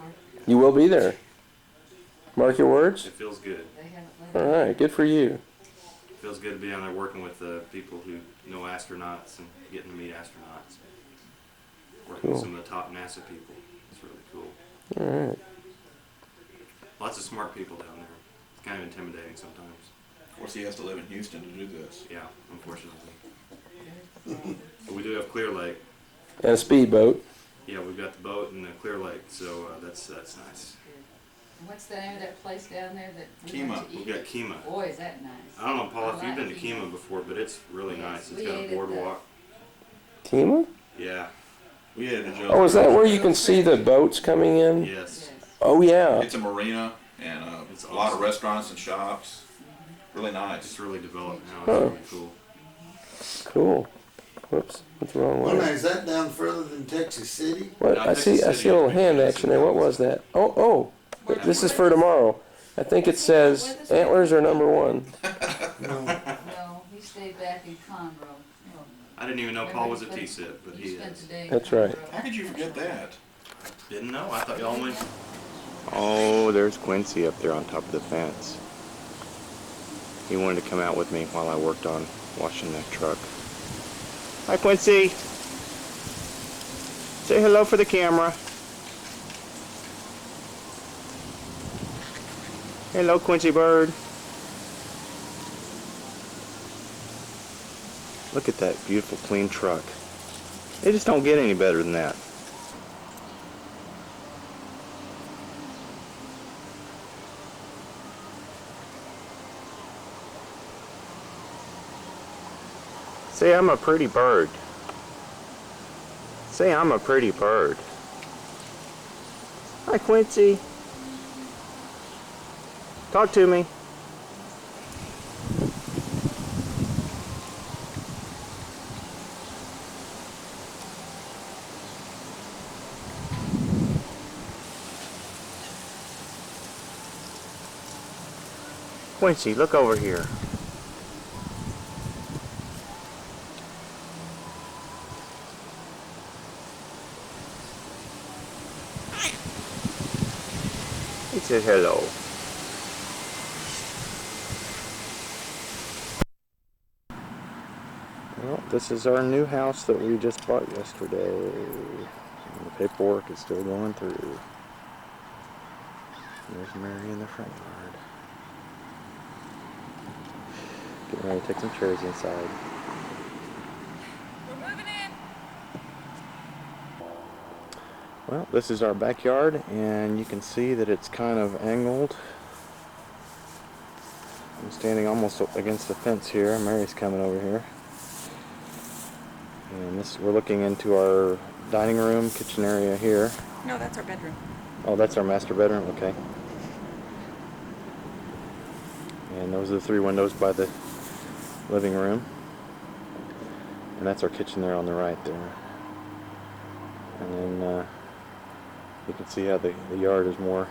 You will be there. Mark your words. It feels good. All right, good for you. It feels good to be on there working with people who know astronauts and getting to meet astronauts. Working with some of the top NASA people. It's really cool. All right. Lots of smart people down there. It's kind of intimidating sometimes. Of course, he has to live in Houston to do this. Yeah, unfortunately. But we do have Clear Lake. And a speedboat. Yeah, we've got the boat and the Clear Lake, so that's nice. What's the name of that place down there that we Kima. went to eat? We've got Kima. Boy, is that nice. I don't know, Paul, if you've like been to Kima before, but it's really nice. It's we got ate a at the- boardwalk. Kima? Yeah. We had a joke. Oh, is that where you can see the boats coming in? Yes. Oh, yeah. It's a marina and a lot of restaurants and shops. Really nice. It's really developed now. It's Huh. really cool. Cool. Whoops, what's the wrong Well, now, way? is that down further than Texas City? What? Now, I see a Texas little City, hand action there. What was that? Oh. This is for tomorrow. I think it says antlers are number one. No, he stayed back in Conroe. No. I didn't even know Paul was a T-SIP, but he spent is. the day in That's right. Conroe. How could you forget that? Didn't know. I thought y'all went. Oh, there's Quincy up there on top of the fence. He wanted to come out with me while I worked on washing that truck. Hi, Quincy. Say hello for the camera. Hello, Quincy bird. Look at that beautiful, clean truck. They just don't get any better than that. Say I'm a pretty bird. Say I'm a pretty bird. Hi, Quincy. Talk to me. Quincy, look over here. He said hello. Well, this is our new house that we just bought yesterday. And the paperwork is still going through. There's Mary in the front yard. Getting ready to take some chairs inside. We're moving in. Well, this is our backyard, and you can see that it's kind of angled. I'm standing almost against the fence here. Mary's coming over here. And this, we're looking into our dining room, kitchen area here. No, that's our bedroom. Oh, that's our master bedroom? Okay. And those are the 3 windows by the living room. And that's our kitchen there on the right there. And then you can see how the yard is more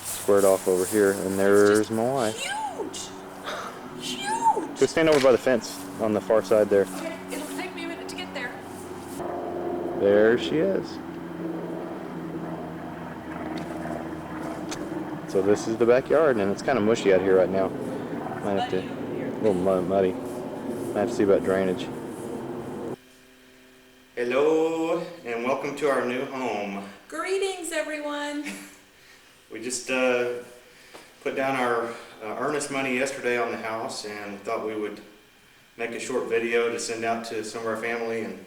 squared off over here. And there's my wife. Huge! Huge! Go stand over by the fence on the far side there. Okay, it'll take me a minute to get there. There she is. So this is the backyard, and it's kind of mushy out here right now. Might have to, a little muddy. Might have to see about drainage. Hello, and welcome to our new home. Greetings, everyone. We just put down our earnest money yesterday on the house, and thought we would make a short video to send out to some of our family and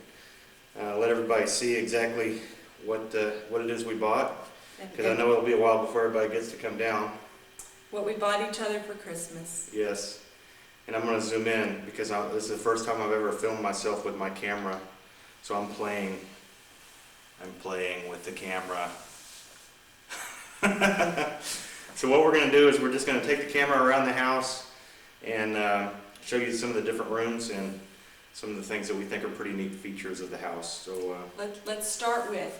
let everybody see exactly what it is we bought, because I know it'll be a while before everybody gets to come down. What we bought each other for Christmas. Yes, and I'm going to zoom in because this is the first time I've ever filmed myself with my camera, so I'm playing with the camera. So what we're going to do is we're just going to take the camera around the house and show you some of the different rooms and some of the things that we think are pretty neat features of the house. So Let's start with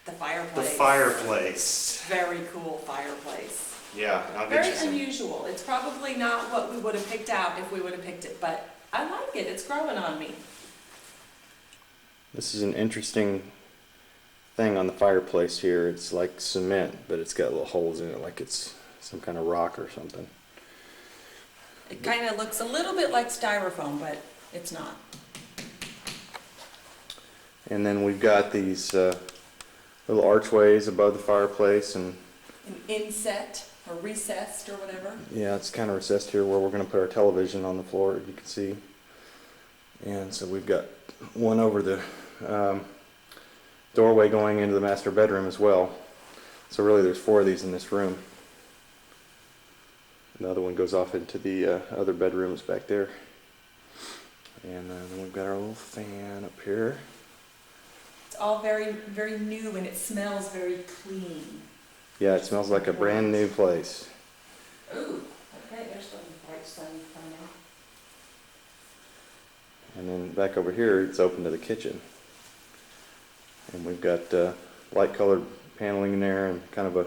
the fireplace. the fireplace. Very cool fireplace. Yeah, I'll get Very you some. unusual. It's probably not what we would have picked out if we would have picked it, but I like it. It's growing on me. This is an interesting thing on the fireplace here. It's like cement, but it's got little holes in it like it's some kind of rock or something. It kind of looks a little bit like styrofoam, but it's not. And then we've got these little archways above the fireplace, and An inset or recessed or whatever. yeah, it's kind of recessed here where we're going to put our television on the floor, as you can see. And so we've got one over the doorway going into the master bedroom as well. So really there's 4 of these in this room. The other one goes off into the other bedrooms back there. And then we've got our little fan up here. It's all very, very new, and it smells very clean. Yeah, it smells like a brand new place. Ooh, okay, there's some bright sun coming out. And then back over here, it's open to the kitchen. And we've got light colored paneling in there and kind of a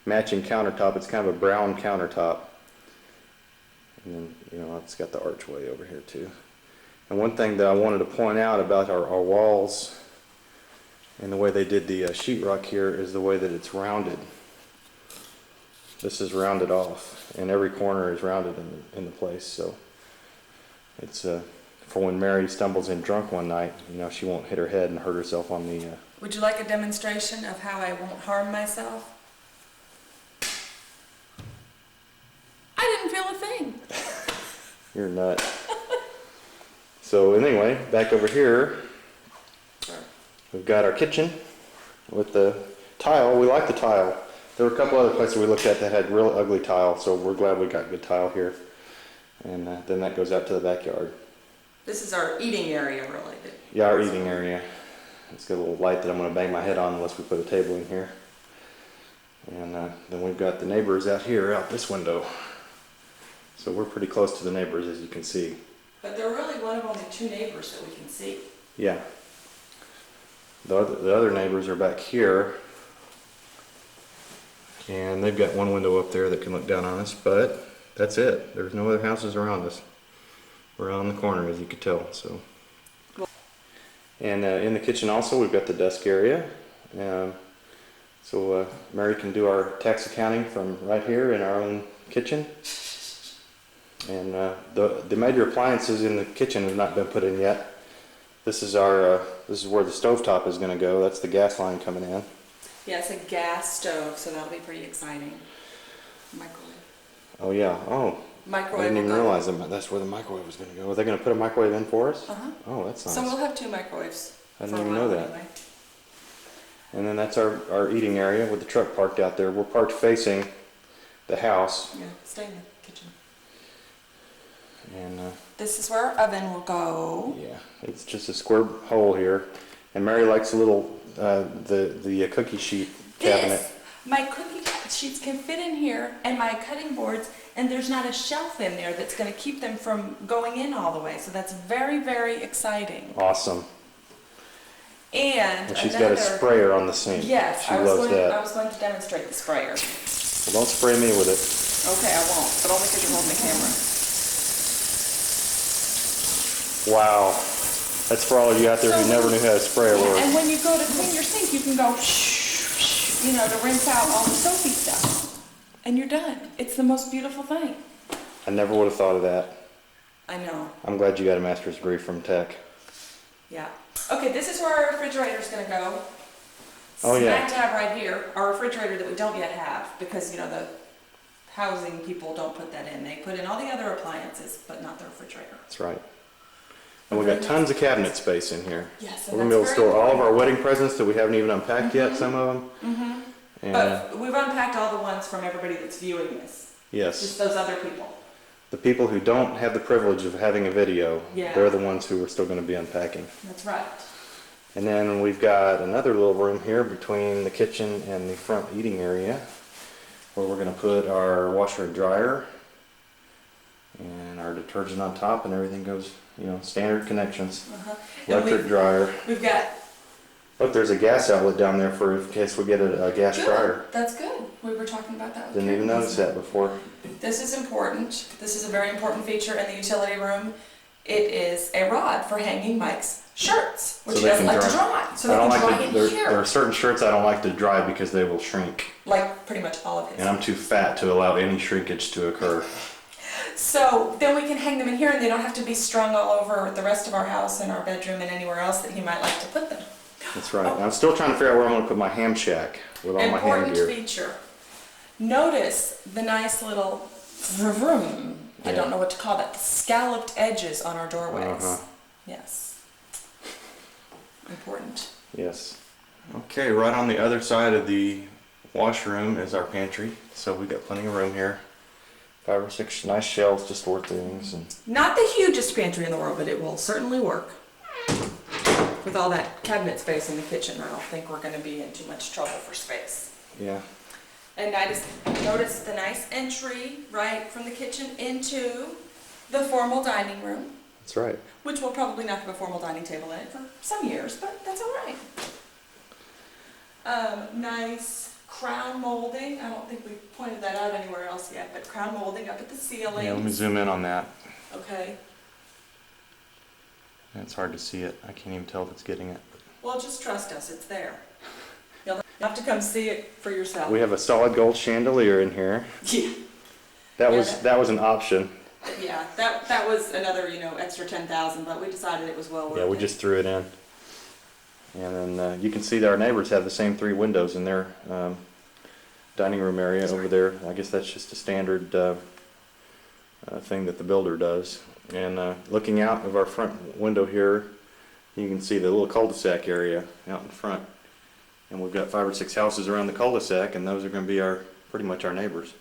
matching countertop. It's kind of a brown countertop. And then, you know, it's got the archway over here too. And one thing that I wanted to point out about our walls and the way they did the sheetrock here is the way that it's rounded. This is rounded off, and every corner is rounded in the place. So it's for when Mary stumbles in drunk one night, you know, she won't hit her head and hurt herself on the... Would you like a demonstration of how I won't harm myself? I didn't feel a thing. You're nuts. So anyway, back over here, we've got our kitchen with the tile. We like the tile. There were a couple other places we looked at that had real ugly tile, so we're glad we got good tile here. And then that goes out to the backyard. This is our eating area, really. Yeah, our eating area. It's got a little light that I'm going to bang my head on unless we put a table in here. And then we've got the neighbors out here, out this window. So we're pretty close to the neighbors, as you can see. But they're really one of only 2 neighbors that we can see. Yeah. The other neighbors are back here. And they've got one window up there that can look down on us, but that's it. There's no other houses around us. We're on the corner, as you could tell. So, and in the kitchen also, we've got the desk area. So Mary can do our tax accounting from right here in our own kitchen. And the major appliances in the kitchen have not been put in yet. This is our this is where the stovetop is going to go. That's the gas line coming in. Yeah, it's a gas stove, so that'll be pretty exciting. Microwave. Oh yeah. Oh. Microwave. I didn't even realize that's where the microwave was going to go. Are they going to put a microwave in for us? Uh-huh. Oh, that's nice. So we'll have 2 microwaves. I didn't even know that. Anyway. And then that's our eating area with the truck parked out there. We're parked facing the house. Yeah, stay in the kitchen. And this is where our oven will go. yeah, it's just a square hole here. And Mary likes a little the cookie sheet cabinet. My cookie sheets can fit in here, and my cutting boards, and there's not a shelf in there that's going to keep them from going in all the way. So that's very, very exciting. Awesome. And she's got a sprayer on the sink. Yes, she loves that. I was going to demonstrate the sprayer. Well, don't spray me with it. Okay, I won't, but only because you're holding the camera. Wow. That's for all of you out there who never knew how to spray a word. And when you go to clean your sink, you can go, you know, to rinse out all the soapy stuff. And you're done. It's the most beautiful thing. I never would have thought of that. I know. I'm glad you got a master's degree from tech. Yeah. Okay, this is where our refrigerator's going to go. Oh, yeah. Smack dab right here, our refrigerator that we don't yet have, because, you know, the housing people don't put that in. They put in all the other appliances, but not the refrigerator. That's right. And we got tons of cabinet space in here. Yes, we're gonna be able to store all of our wedding presents that we haven't even unpacked yet, some of them. Mm-hmm. And But we've unpacked all the ones from everybody that's viewing this. yes, Just those other people. the people who don't have the privilege of having a video, Yeah. they're the ones who are still gonna be unpacking. That's right. And then we've got another little room here between the kitchen and the front eating area where we're going to put our washer and dryer and our detergent on top, and everything goes, you know, standard connections. Electric dryer. We've got. Look, there's a gas outlet down there for in case we get a gas dryer. That's good. We were talking about that. Didn't even notice that before. This is important. This is a very important feature in the utility room. It is a rod for hanging Mike's shirts, which he doesn't like to dry. So they can dry in here. There are certain shirts I don't like to dry because they will shrink. Like pretty much all of his. And I'm too fat to allow any shrinkage to occur. So then we can hang them in here and they don't have to be strung all over the rest of our house and our bedroom and anywhere else that he might like to put them. That's right. And I'm still trying to figure out where I'm going to put my ham shack with all my ham gear. Important feature. Notice the nice little vroom. I don't know what to call that. The scalloped edges on our doorways. Yes. Important. Yes. Okay, right on the other side of the washroom is our pantry. So we've got plenty of room here. 5 or 6 nice shelves to store things. And not the hugest pantry in the world, but it will certainly work. With all that cabinet space in the kitchen, I don't think we're going to be in too much trouble for space. yeah. And I just noticed the nice entry right from the kitchen into the formal dining room. That's right. Which will probably not have a formal dining table in it for some years, but that's all right. Nice crown molding. I don't think we pointed that out anywhere else yet, but crown molding up at the ceiling. Yeah, let me zoom in on that. Okay. It's hard to see it. I can't even tell if it's getting it. Well, just trust us. It's there. You'll have to come see it for yourself. We have a solid gold chandelier in here. Yeah. That was an option. Yeah, that was another, extra 10,000, but we decided it was well worth it. Yeah, we just threw it in. And then you can see that our neighbors have the same 3 windows in their dining room area over there. I guess that's just a standard thing that the builder does. And looking out of our front window here, you can see the little cul-de-sac area out in front. And we've got 5 or 6 houses around the cul-de-sac, and those are going to be pretty much our neighbors.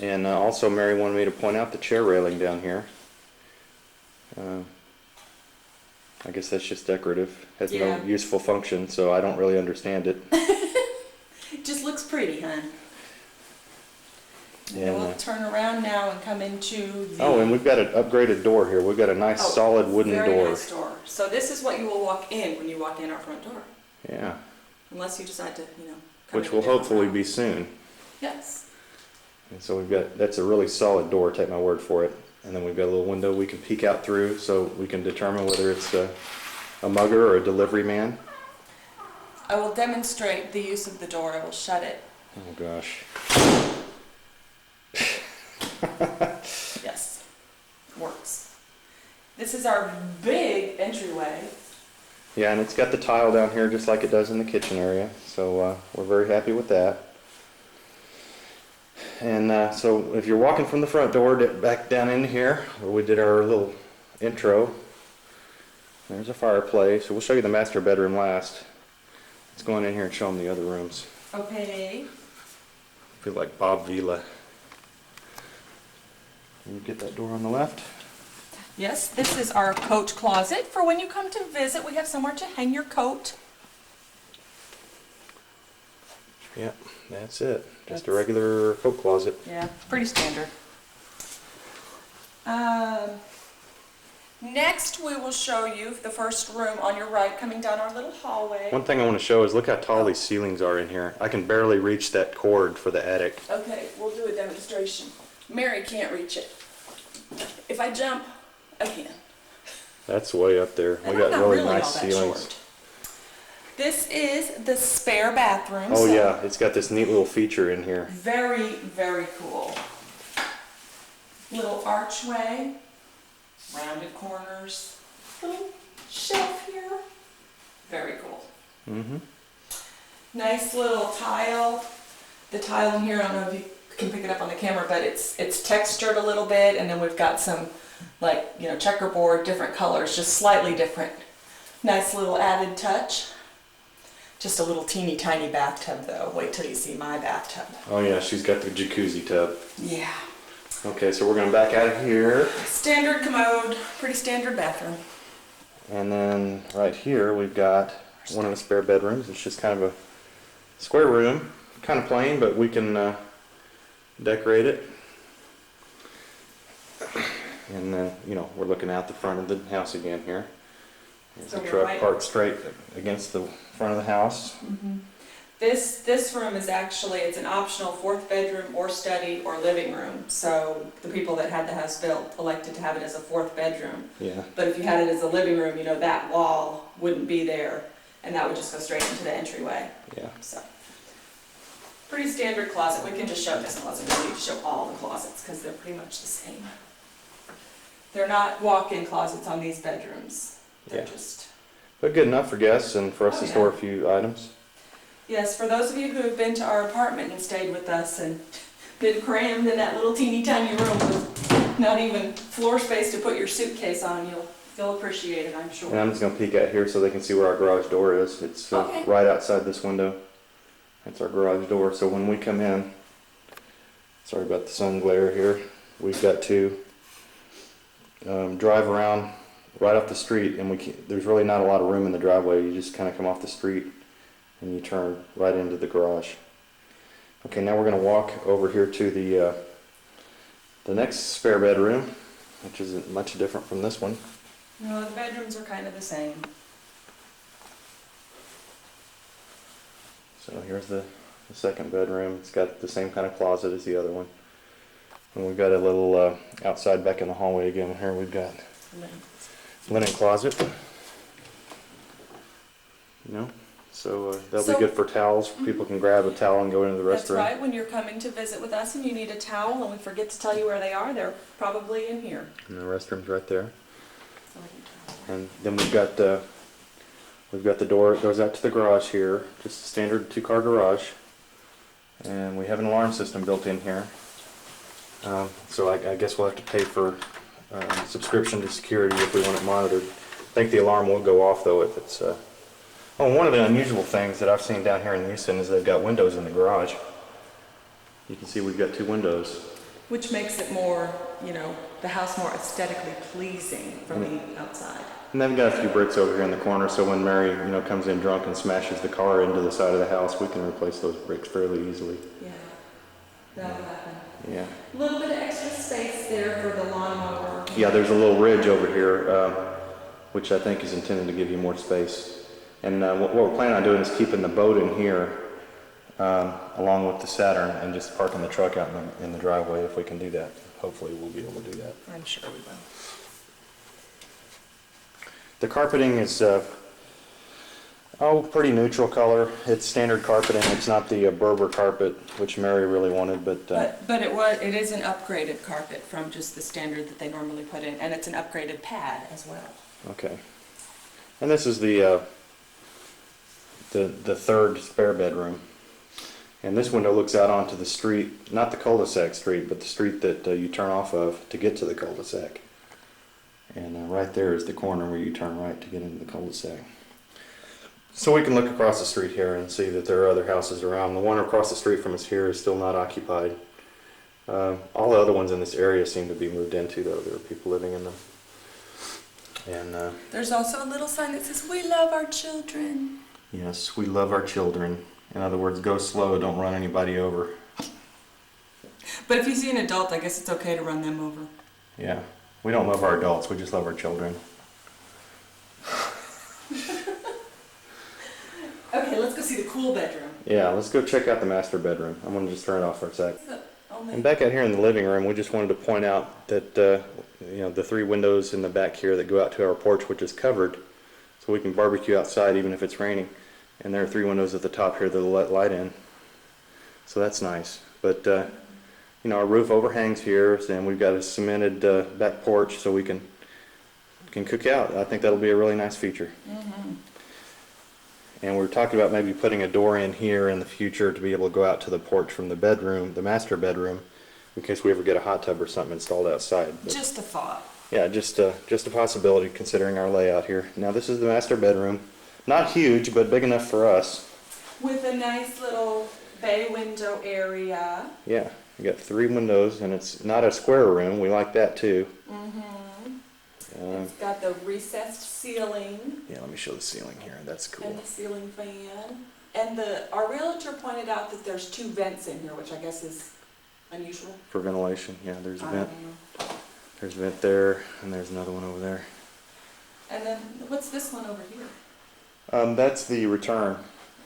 And also Mary wanted me to point out the chair railing down here. I guess that's just decorative. Has no useful function, so I don't really understand it. It just looks pretty, hon. And we'll turn around now and come into the... Oh, and we've got an upgraded door here. We've got a nice solid wooden door. Very nice door. So this is what you will walk in when you walk in our front door. Yeah. Unless you decide to, Which will hopefully be soon. Yes. And so that's a really solid door, take my word for it. And then we've got a little window we can peek out through so we can determine whether it's a mugger or a delivery man. I will demonstrate the use of the door. I will shut it. Oh gosh. Yes. Works. This is our big entryway. Yeah, and it's got the tile down here just like it does in the kitchen area. So we're very happy with that. And so if you're walking from the front door back down in here, where we did our little intro, there's a fireplace. So we'll show you the master bedroom last. Let's go on in here and show them the other rooms. Okay. I feel like Bob Vila. Can you get that door on the left? Yes, this is our coat closet. For when you come to visit, we have somewhere to hang your coat. Yep, that's it. Just a regular coat closet. Yeah, pretty standard. Next, we will show you the first room on your right, coming down our little hallway. One thing I want to show is look how tall these ceilings are in here. I can barely reach that cord for the attic. Okay, we'll do a demonstration. Mary can't reach it. If I jump, I can. That's way up there. And We got I'm not really all nice that ceilings. short. This is the spare bathroom. Oh so yeah, it's got this neat little feature in here. very, very cool. Little archway, rounded corners, little shelf here. Very cool. Mm-hmm. Nice little tile. The tile in here, I don't know if you can pick it up on the camera, but it's textured a little bit, and then we've got some, like, you know, checkerboard, different colors, just slightly different. Nice little added touch. Just a little teeny tiny bathtub though. Wait till you see my bathtub. Oh yeah, she's got the jacuzzi tub. Yeah. Okay, so we're gonna back out of here. Standard commode, pretty standard bathroom. And then right here we've got one of the spare bedrooms. It's just kind of a square room, kind of plain, but we can decorate it. And then, you know, we're looking out the front of the house again here. There's a truck parked straight against the front of the house. Mm-hmm. This room is actually, it's an optional 4th bedroom or study or living room. So the people that had the house built elected to have it as a 4th bedroom. Yeah. But if you had it as a living room, you know, that wall wouldn't be there, and that would just go straight into the entryway. Yeah. So pretty standard closet. We can just show this closet. We don't need to show all the closets because they're pretty much the same. They're not walk-in closets on these bedrooms. They're just... But good enough for guests and for us to store a few items. Yes, for those of you who have been to our apartment and stayed with us and been crammed in that little teeny tiny room with not even floor space to put your suitcase on, you'll appreciate it, I'm sure. And I'm just going to peek out here so they can see where our garage door is. It's right outside this window. That's our garage door. So when we come in, sorry about the sun glare here, we've got to drive around right off the street, and there's really not a lot of room in the driveway. You just kind of come off the street and you turn right into the garage. Okay, now we're going to walk over here to the next spare bedroom, which isn't much different from this one. No, the bedrooms are kind of the same. So here's the second bedroom. It's got the same kind of closet as the other one. And we've got a little outside back in the hallway again. Here we've got linen closet. You know, so that'll be good for towels. People can grab a towel and go into the restroom. That's right. When you're coming to visit with us and you need a towel and we forget to tell you where they are, they're probably in here. And the restroom's right there. And then we've got the door that goes out to the garage here. Just a standard 2-car garage. And we have an alarm system built in here. So I guess we'll have to pay for subscription to security if we want it monitored. I think the alarm will go off though if it's... Oh, one of the unusual things that I've seen down here in Houston is they've got windows in the garage. You can see we've got 2 windows. Which makes it more, you know, the house more aesthetically pleasing from the outside. And they've got a few bricks over here in the corner, so when Mary, you know, comes in drunk and smashes the car into the side of the house, we can replace those bricks fairly easily. Yeah, that'll happen. Yeah. A little bit of extra space there for the lawnmower. Yeah, there's a little ridge over here, which I think is intended to give you more space. And what we're planning on doing is keeping the boat in here, along with the Saturn, and just parking the truck out in the driveway if we can do that. Hopefully we'll be able to do that. I'm sure we will. The carpeting is pretty neutral color. It's standard carpeting. It's not the Berber carpet, which Mary really wanted, but it is an upgraded carpet from just the standard that they normally put in, and it's an upgraded pad as well. Okay. And this is the third spare bedroom. And this window looks out onto the street, not the cul-de-sac street, but the street that you turn off of to get to the cul-de-sac. And right there is the corner where you turn right to get into the cul-de-sac. So we can look across the street here and see that there are other houses around. The one across the street from us here is still not occupied. All the other ones in this area seem to be moved into, though. There are people living in them. And there's also a little sign that says, "We love our children." Yes, we love our children. In other words, go slow, don't run anybody over. But if you see an adult, I guess it's okay to run them over. Yeah, we don't love our adults, we just love our children. Okay, let's go see the cool bedroom. Yeah, let's go check out the master bedroom. I'm going to just turn it off for a sec. And back out here in the living room, we just wanted to point out that you know, the 3 windows in the back here that go out to our porch, which is covered, so we can barbecue outside even if it's raining. And there are 3 windows at the top here that'll let light in, so that's nice. But you know, our roof overhangs here, and we've got a cemented back porch, so we can cook out. I think that'll be a really nice feature. Mm-hmm. And we were talking about maybe putting a door in here in the future to be able to go out to the porch from the bedroom, the master bedroom, in case we ever get a hot tub or something installed outside. But Just a thought. yeah, just a possibility considering our layout here. Now this is the master bedroom. Not huge, but big enough for us. With a nice little bay window area. Yeah, we got 3 windows, and it's not a square room. We like that too. It's got the recessed ceiling. Yeah, let me show the ceiling here. That's cool. And the ceiling fan. And our realtor pointed out that there's 2 vents in here, which I guess is unusual. For ventilation, yeah, there's a I vent. don't know. There's a vent there, and there's another one over there. And then what's this one over here? That's the return.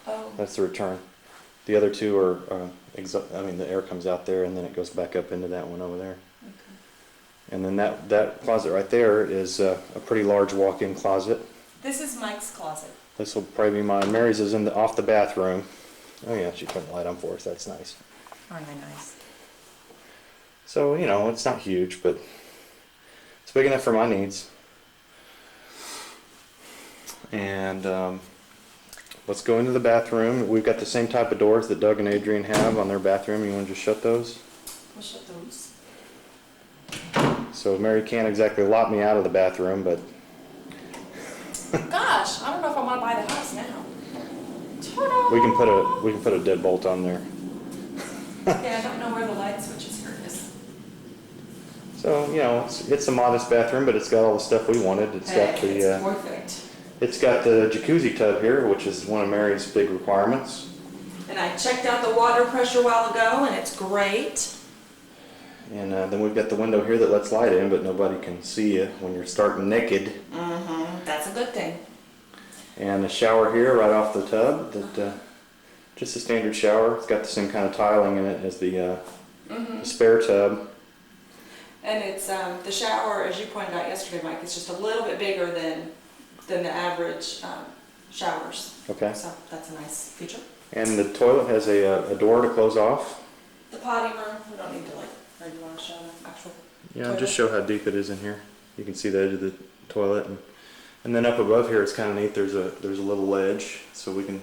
Oh. That's the return. The other 2 are, I mean, the air comes out there, and then it goes back up into that one over there. And then that closet right there is a pretty large walk-in closet. This is Mike's closet. This will probably be mine. Mary's is off the bathroom. Oh yeah, she put the light on for us. That's nice. Aren't they nice? So, you know, it's not huge, but it's big enough for my needs. And let's go into the bathroom. We've got the same type of doors that Doug and Adrian have on their bathroom. You want to just shut those? We'll shut those. So Mary can't exactly lock me out of the bathroom, but Gosh, I don't know if I want to buy the house now. Ta-da! we can put a deadbolt on there. Yeah, I don't know where the light switches here is. So, you know, it's a modest bathroom, but it's got all the stuff we wanted. It's got the It's perfect. it's got the jacuzzi tub here, which is one of Mary's big requirements. And I checked out the water pressure a while ago, and it's great. And then we've got the window here that lets light in, but nobody can see you when you're starting naked. That's a good thing. And a shower here right off the tub. Just a standard shower. It's got the same kind of tiling in it as the spare tub. And it's the shower, as you pointed out yesterday, Mike, is just a little bit bigger than the average showers. Okay. So that's a nice feature. And the toilet has a door to close off. The potty room, we don't need to or do you want to show the actual Yeah, toilet? just show how deep it is in here. You can see the edge of the toilet, and then up above here, it's kind of neat. There's a little ledge, so we can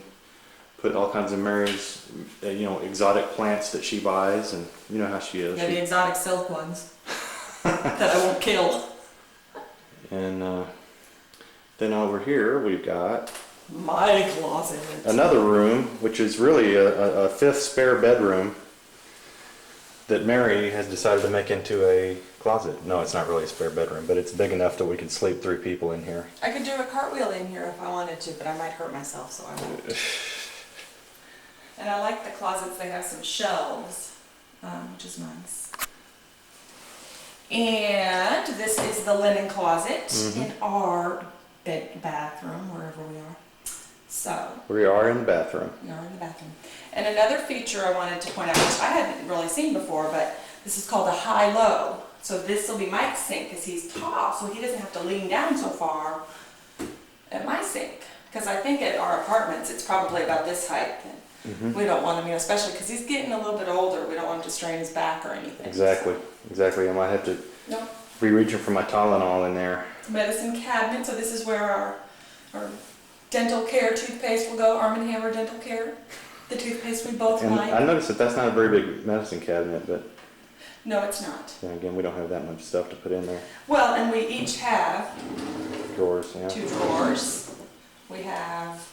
put all kinds of Mary's, exotic plants that she buys, and you know how she is. Yeah, the exotic silk ones that I won't kill. And then over here we've got My closet. another room, which is really a 5th spare bedroom that Mary has decided to make into a closet. No, it's not really a spare bedroom, but it's big enough that we could sleep 3 people in here. I could do a cartwheel in here if I wanted to, but I might hurt myself, so I won't. And I like the closets, they have some shelves, which is nice. And this is the linen closet in our bathroom, wherever we are. So We are in the bathroom. we are in the bathroom. And another feature I wanted to point out, which I hadn't really seen before, but this is called a high-low. So this will be Mike's sink, because he's tall, so he doesn't have to lean down so far at my sink. Because I think at our apartments, it's probably about this height. And we don't want him, especially because he's getting a little bit older. We don't want him to strain his back or anything. Exactly. I might have to Nope. be reaching for my Tylenol in there. Medicine cabinet, so this is where our dental care toothpaste will go, Arm & Hammer Dental Care. The toothpaste we both And like. I noticed that that's not a very big medicine cabinet, but No, it's not. then again, we don't have that much stuff to put in there. Well, and we each have Drawers, yeah. 2 drawers. We have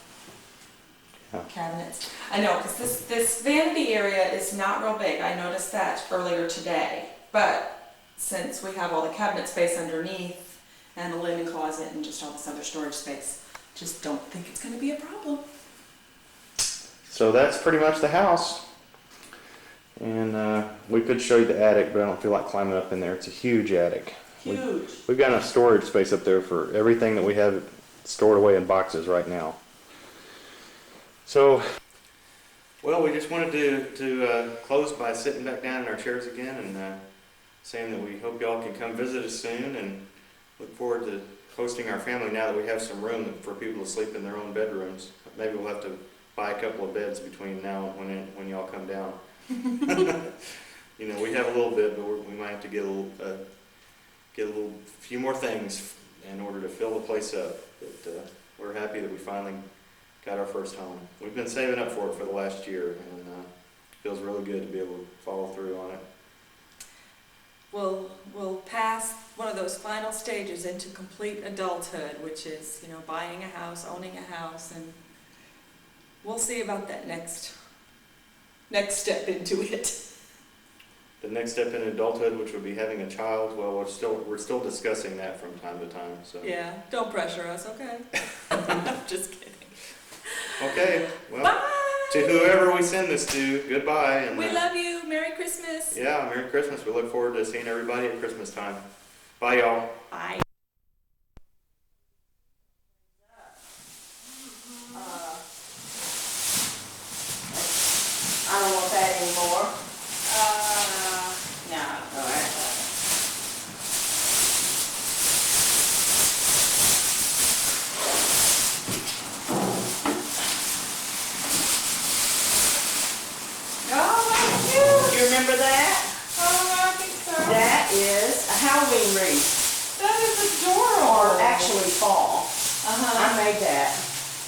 cabinets. I know, because this vanity area is not real big. I noticed that earlier today. But since we have all the cabinet space underneath and the linen closet and just all this other storage space, just don't think it's going to be a problem. So that's pretty much the house. And we could show you the attic, but I don't feel like climbing up in there. It's a huge attic. Huge. We've got enough storage space up there for everything that we have stored away in boxes right now. So, well, we just wanted to close by sitting back down in our chairs again and saying that we hope y'all can come visit us soon, and look forward to hosting our family now that we have some room for people to sleep in their own bedrooms. Maybe we'll have to buy a couple of beds between now and when y'all come down. We have a little bit, but we might have to get a few more things in order to fill the place up. But we're happy that we finally got our first home. We've been saving up for it for the last year, and feels really good to be able to follow through on it. We'll pass one of those final stages into complete adulthood, which is, you know, buying a house, owning a house, and we'll see about that next step into it. The next step in adulthood, which would be having a child, well, we're still discussing that from time to time. So. Yeah, don't pressure us, okay? I'm just kidding. Okay, well, bye! To whoever we send this to, goodbye. And, we love you. Merry Christmas. Yeah, Merry Christmas. We look forward to seeing everybody at Christmas time. Bye, y'all. Bye. I don't want that anymore. No. All right. Oh, that's cute. You remember that? Oh, I think so. That is a Halloween wreath. That is adorable. Or actually fall. I made that.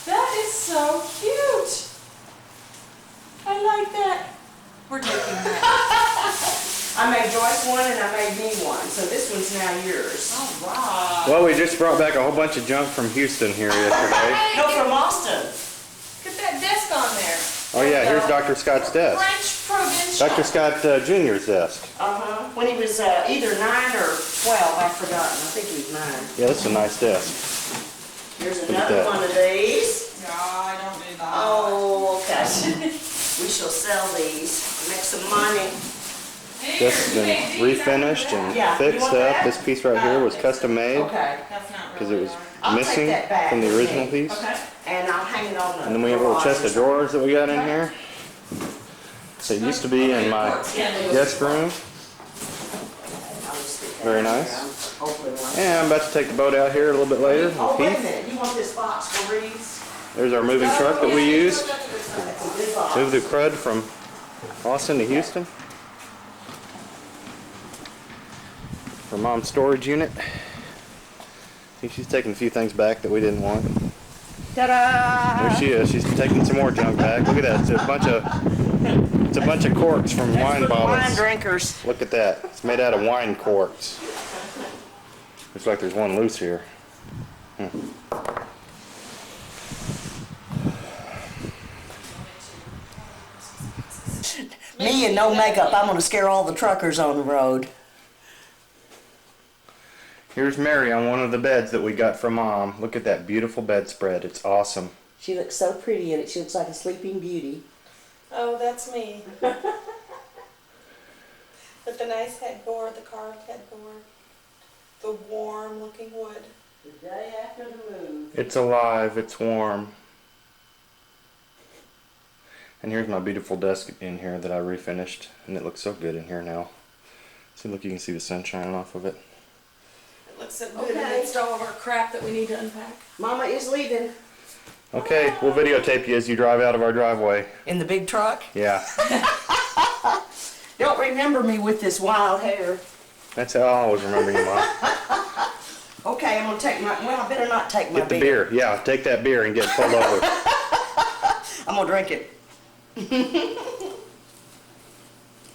That is so cute. I like that. We're taking that. I made Joyce one and I made me one, so this one's now yours. All right. Well, we just brought back a whole bunch of junk from Houston here yesterday. No, from Austin. Get that desk on there. Oh yeah, here's Dr. Scott's desk. French Provincial. Dr. Scott Jr.'s desk. When he was either 9 or 12, I've forgotten. I think he was 9. Yeah, this is a nice desk. Here's Look at another that. one of these. No, I don't do that. Oh, okay. We shall sell these, make some money. This has been refinished and Yeah, you fixed want up. that? This piece right here was custom made Okay. because it was I'll take missing that back from the with me. original piece. Okay. And I'll hang it on the And then we have a little chest of garage. drawers that we got in here. So it used to be in my guest room. Very nice. And I'm about to take the boat out here a little bit later Oh, with wait a Keith. minute. You want this box for wreaths? There's our moving truck that we used. That's a good box. Moved the crud from Austin to Houston. For Mom's storage unit. I think she's taking a few things back that we didn't want. Ta-da! There she is. She's taking some more junk back. Look at that. It's a bunch of corks from wine bottles. Wine drinkers. Look at that. It's made out of wine corks. Looks like there's one loose here. Me and no makeup. I'm going to scare all the truckers on the road. Here's Mary on one of the beds that we got from Mom. Look at that beautiful bedspread. It's awesome. She looks so pretty in it. She looks like a sleeping beauty. Oh, that's me. With the nice headboard, the carved headboard, the warm looking wood. The day after the move. It's alive. It's warm. And here's my beautiful desk in here that I refinished. And it looks so good in here now. See, look, you can see the sun shining off of it. It looks so good against all of our crap that we need to unpack. Mama is leaving. Okay, we'll videotape you as you drive out of our driveway. In the big truck? Yeah. Don't remember me with this wild hair. That's how I always remember you, Mom. Okay, I'm going to take my... Well, I better not take my Get the beer. Yeah, take that beer and get pulled over. I'm going to drink it.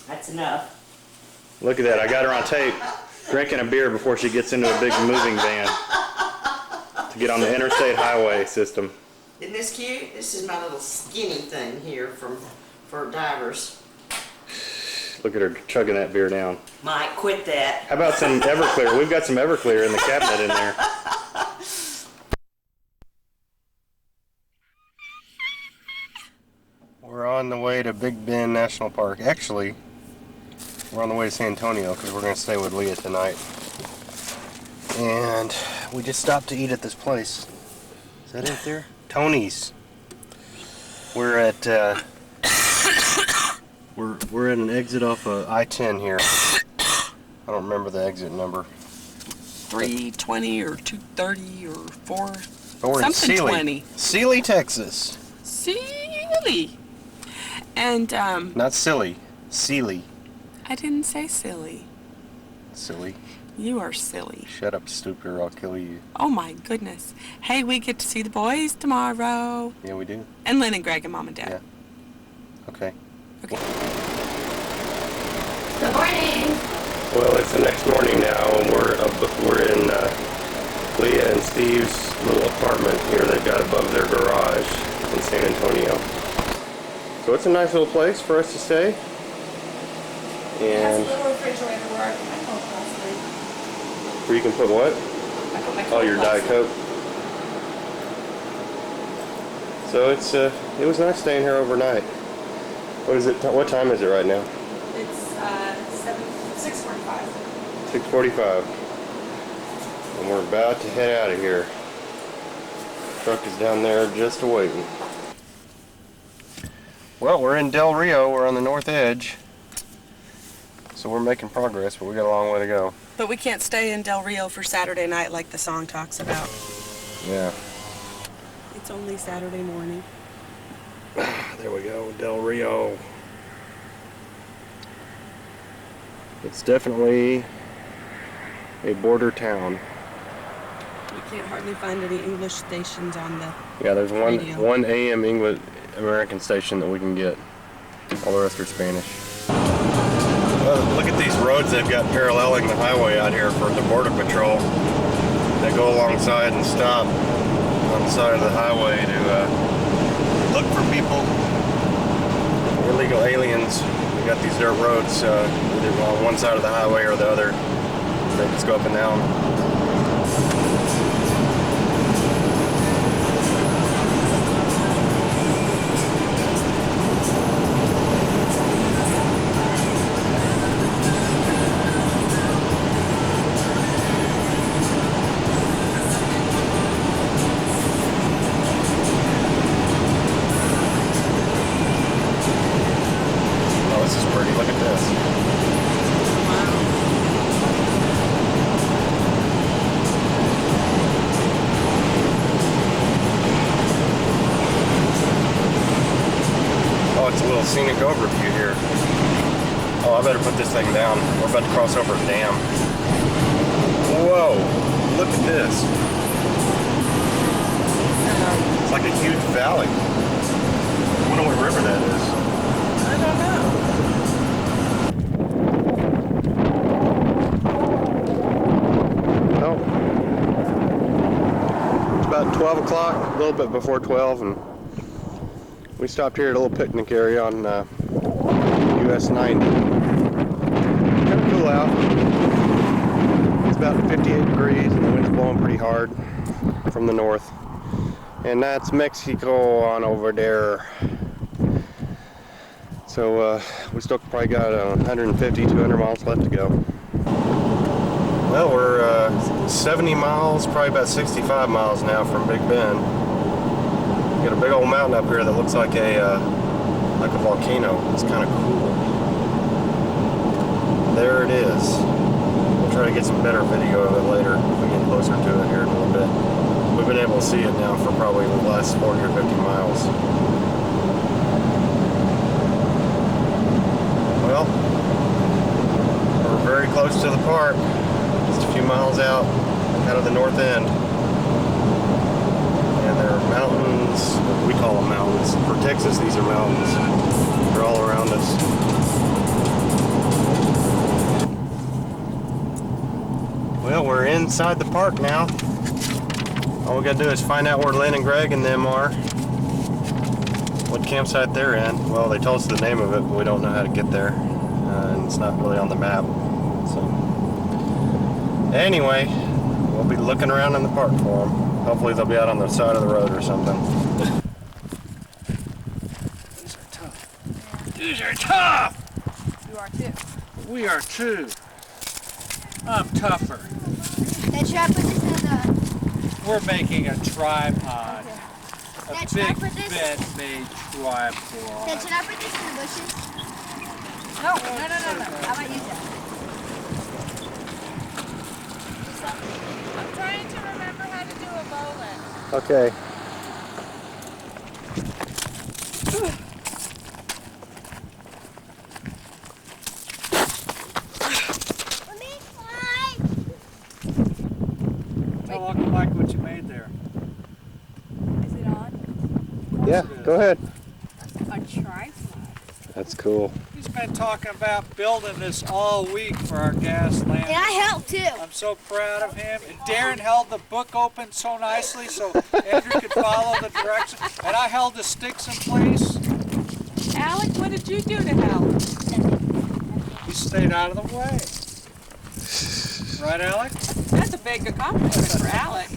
That's enough. Look at that. I got her on tape drinking a beer before she gets into a big moving van to get on the interstate highway system. Isn't this cute? This is my little skinny thing here for divers. Look at her chugging that beer down. Mike, quit that. How about some Everclear? We've got some Everclear in the cabinet in there. We're on the way to Big Bend National Park. Actually, we're on the way to San Antonio because we're going to stay with Leah tonight. And we just stopped to eat at this place. Is that it there? Tony's. We're at we're at an exit off of I-10 here. I don't remember the exit number. 320 or 230 or 4. But we're in Something Sealy. 20. Sealy, Texas. Silly. And Not silly. Sealy. I didn't say silly. Silly. You are silly. Shut up, stupid, or I'll kill you. Oh my goodness. Hey, we get to see the boys tomorrow. Yeah, we do. And Lynn and Greg and Mom and Dad. Yeah. Okay. Okay. Good morning. Well, it's the next morning now, and we're in Leah and Steve's little apartment here they've got above their garage in San Antonio. So it's a nice little place for us to stay. It has a And little refrigerator where I put my Coke last night. where you can put what? I put my Coke Oh, your Diet last Coke. So it's it was nice staying here overnight. What is it? What time is it right now? It's 6:45. 6:45. And we're about to head out of here. Truck is down there just waiting. Well, we're in Del Rio. We're on the north edge. So we're making progress, but we got a long way to go. But we can't stay in Del Rio for Saturday night like the song talks about. Yeah. It's only Saturday morning. There we go, Del Rio. It's definitely a border town. We can't hardly find any English stations on the Yeah, there's radio. one AM English American station that we can get. All the rest are Spanish. Look at these roads they've got paralleling the highway out here for the Border Patrol. They go alongside and stop on the side of the highway to look for people, illegal aliens. We got these dirt roads either on one side of the highway or the other. They just go up and down. Scenic overview here. Oh, I better put this thing down. We're about to cross over a dam. Whoa, look at this. It's like a huge valley. I wonder what river that is. I don't know. It's about 12 o'clock, a little bit before 12, and we stopped here at a little picnic area on US 90. Kind of cool out. It's about 58 degrees and the wind's blowing pretty hard from the north. And that's Mexico on over there. So we still probably got 150, 200 miles left to go. Well, we're 70 miles, probably about 65 miles now from Big Bend. Got a big old mountain up here that looks like a volcano. It's kind of cool. There it is. We'll try to get some better video of it later if we get closer to it here in a little bit. We've been able to see it now for probably the last 40 or 50 miles. Well, we're very close to the park. Just a few miles out of the north end. And there are mountains, we call them mountains. For Texas, these are mountains. They're all around us. Well, we're inside the park now. All we gotta do is find out where Lynn and Greg and them are. What campsite they're in. Well, they told us the name of it, but we don't know how to get there. And it's not really on the map. So, anyway, we'll be looking around in the park for them. Hopefully they'll be out on the side of the road or something. These are tough. These are tough! You are too. We are too. I'm tougher. Dad, should I put this in the... We're making a tripod. Okay. A Dad, should I big put this? bed-made tripod. Dad, should I put this in the bushes? No. I might use that. I'm trying to remember how to do a bowling. Okay. Yeah, go ahead. A tripod. That's cool. He's been talking about building this all week for our gas lantern. And I helped too. I'm so proud of him. And Darren held the book open so nicely so Andrew could follow the directions. And I held the sticks in place. Alec, what did you do to help? He stayed out of the way. Right, Alec? That's a big accomplishment for Alec.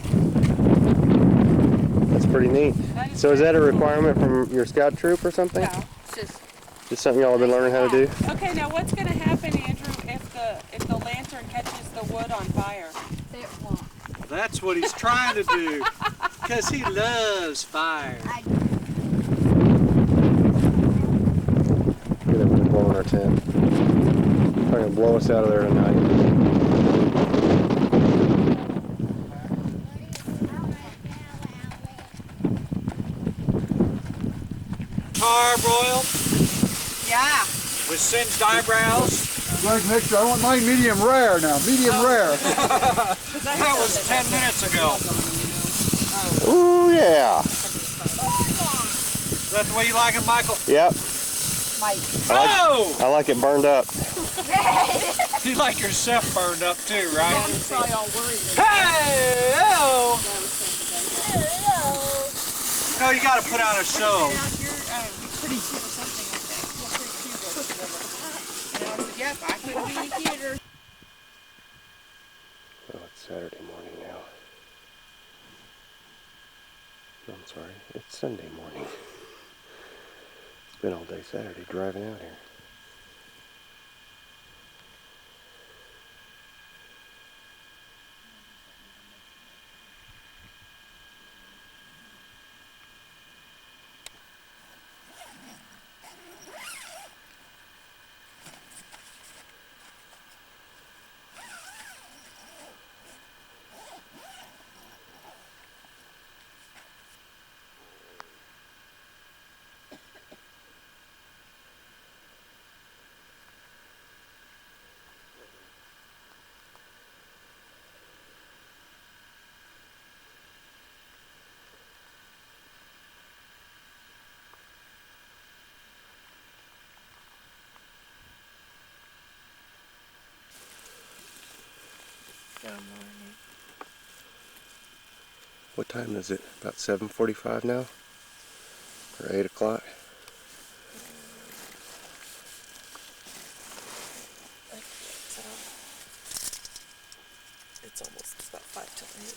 That's pretty neat. So is that a requirement from your scout troop or something? No, it's Just something y'all have been learning how to do? okay, now what's going to happen, Andrew, if the lantern catches the wood on fire? It won't. That's what he's trying to do. Because he loves fire. Get up and blow in our tent. Probably gonna blow us out of there tonight. Parboiled Yeah. with singed eyebrows. Like next, I want mine medium rare now, medium rare. That was 10 minutes ago. Ooh, yeah. Is that the way you like it, Michael? Yep. Oh! I like it burned up. You like yourself burned up too, right? I'm probably all worried. Hey! Oh! No, you gotta put on a show. Pretty cute or something, I think. Yep, I couldn't be any cuter. Oh, it's Saturday morning now. No, I'm sorry. It's Sunday morning. It's been all day Saturday driving out here. What time is it? About 7:45 now? Or 8 o'clock? It's almost about 5 till 8.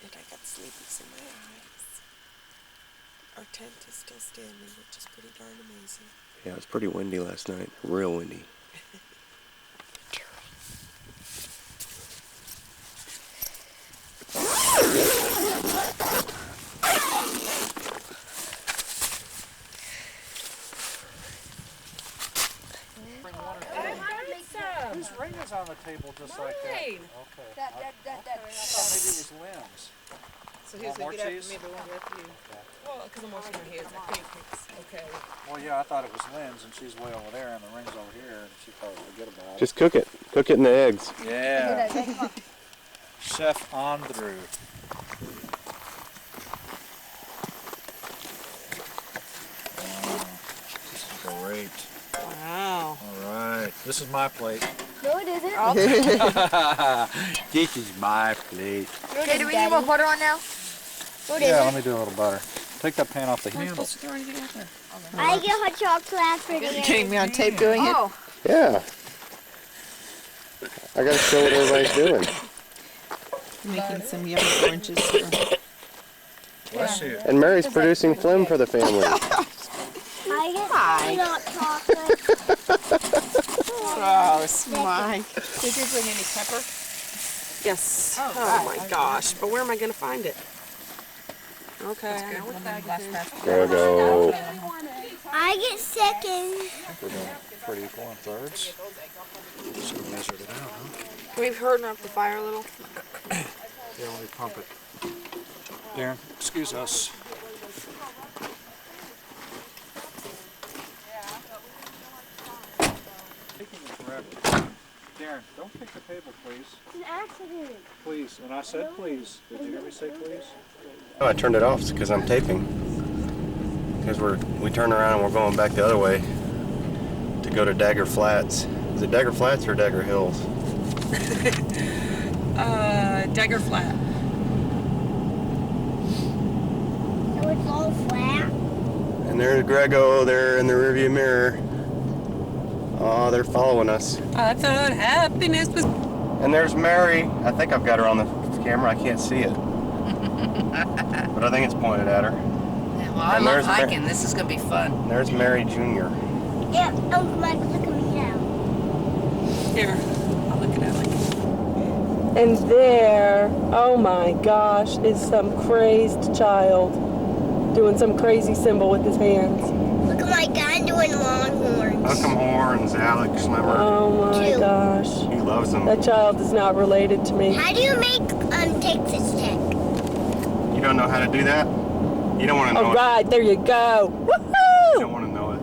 And I got sleepies in my eyes. Our tent is still standing, which is pretty darn amazing. Yeah, it was pretty windy last night. Real windy. Whose ring is on the table just like that? Mine. Okay. That. I thought maybe it was Lynn's. So here's more the get cheese? after me, the one with you. Well, because I'm washing my hands, I think it's okay. Well, yeah, I thought it was Lynn's, and she's way over there, and the ring's over here, and she probably forget about it. Just cook it. Cook it in the eggs. Yeah. Chef Andrew. This is great. Wow. All right. This is my plate. No, it isn't. This is my plate. Okay, do we need more butter on now? What is Yeah, it? let me do a little butter. Take that pan off the handle. I get hot chocolate after the You getting me on tape doing it? Oh. Yeah. I gotta show what everybody's doing. Making some yummy oranges here. Bless you. And Mary's producing phlegm for the family. I get hot chocolate. Gross, Mike. Did you bring any pepper? Yes. Oh, Oh my gosh, but where am I going to find it? Okay, I know what bag it is. There we go. I get second. We're doing pretty equal in thirds. Just gonna measure it out, huh? Can we turn up the fire a little? Yeah, let me pump it. Darren, excuse us. Taking forever. Darren, don't kick the table, please. It's an accident. Please. And I said please. Did you hear me say please? Oh, I turned it off because I'm taping. Because we turned around and we're going back the other way to go to Dagger Flats. Is it Dagger Flats or Dagger Hills? Dagger Flat. So it's all flat. And there's Grego there in the rearview mirror. Oh, they're following us. I thought happiness was... And there's Mary. I think I've got her on the camera. I can't see it. But I think it's pointed at her. Yeah, well, I love hiking. This is going to be fun. There's Mary Jr. Yep, Uncle Mike, look at me now. Here, I'll look at Alec. And there, oh my gosh, is some crazed child doing some crazy symbol with his hands. Look at my guy doing longhorns. Hook 'em horns, Alex Slimmer. Oh my gosh. He loves them. That child is not related to me. How do you make Texas Tech? You don't know how to do that? You don't want to know All right, there you go. it. Woohoo! You don't want to know it.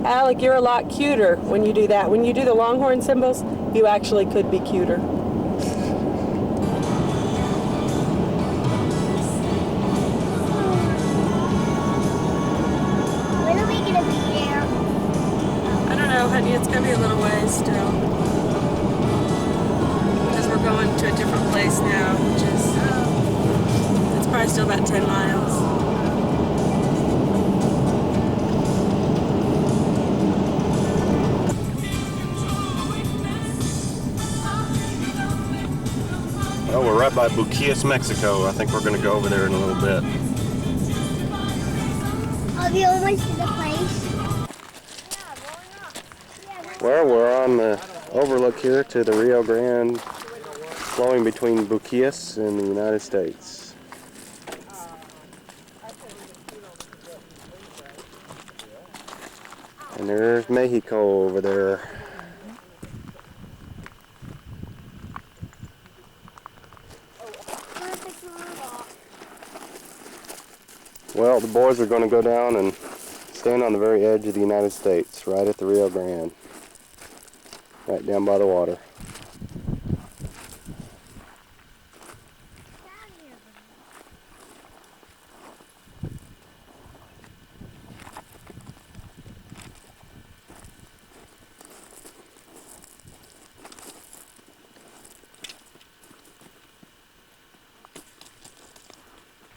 Alec, you're a lot cuter when you do that. When you do the longhorn symbols, you actually could be cuter. When are we gonna be there? I don't know, honey. It's gonna be a little ways still. Because we're going to a different place now, which is it's probably still about 10 miles. Oh, we're right by Buquias, Mexico. I think we're going to go over there in a little bit. Are we almost to the place? Well, we're on the overlook here to the Rio Grande, flowing between Buquias and the United States. And there's Mexico over there. Well, the boys are going to go down and stand on the very edge of the United States, right at the Rio Grande, right down by the water.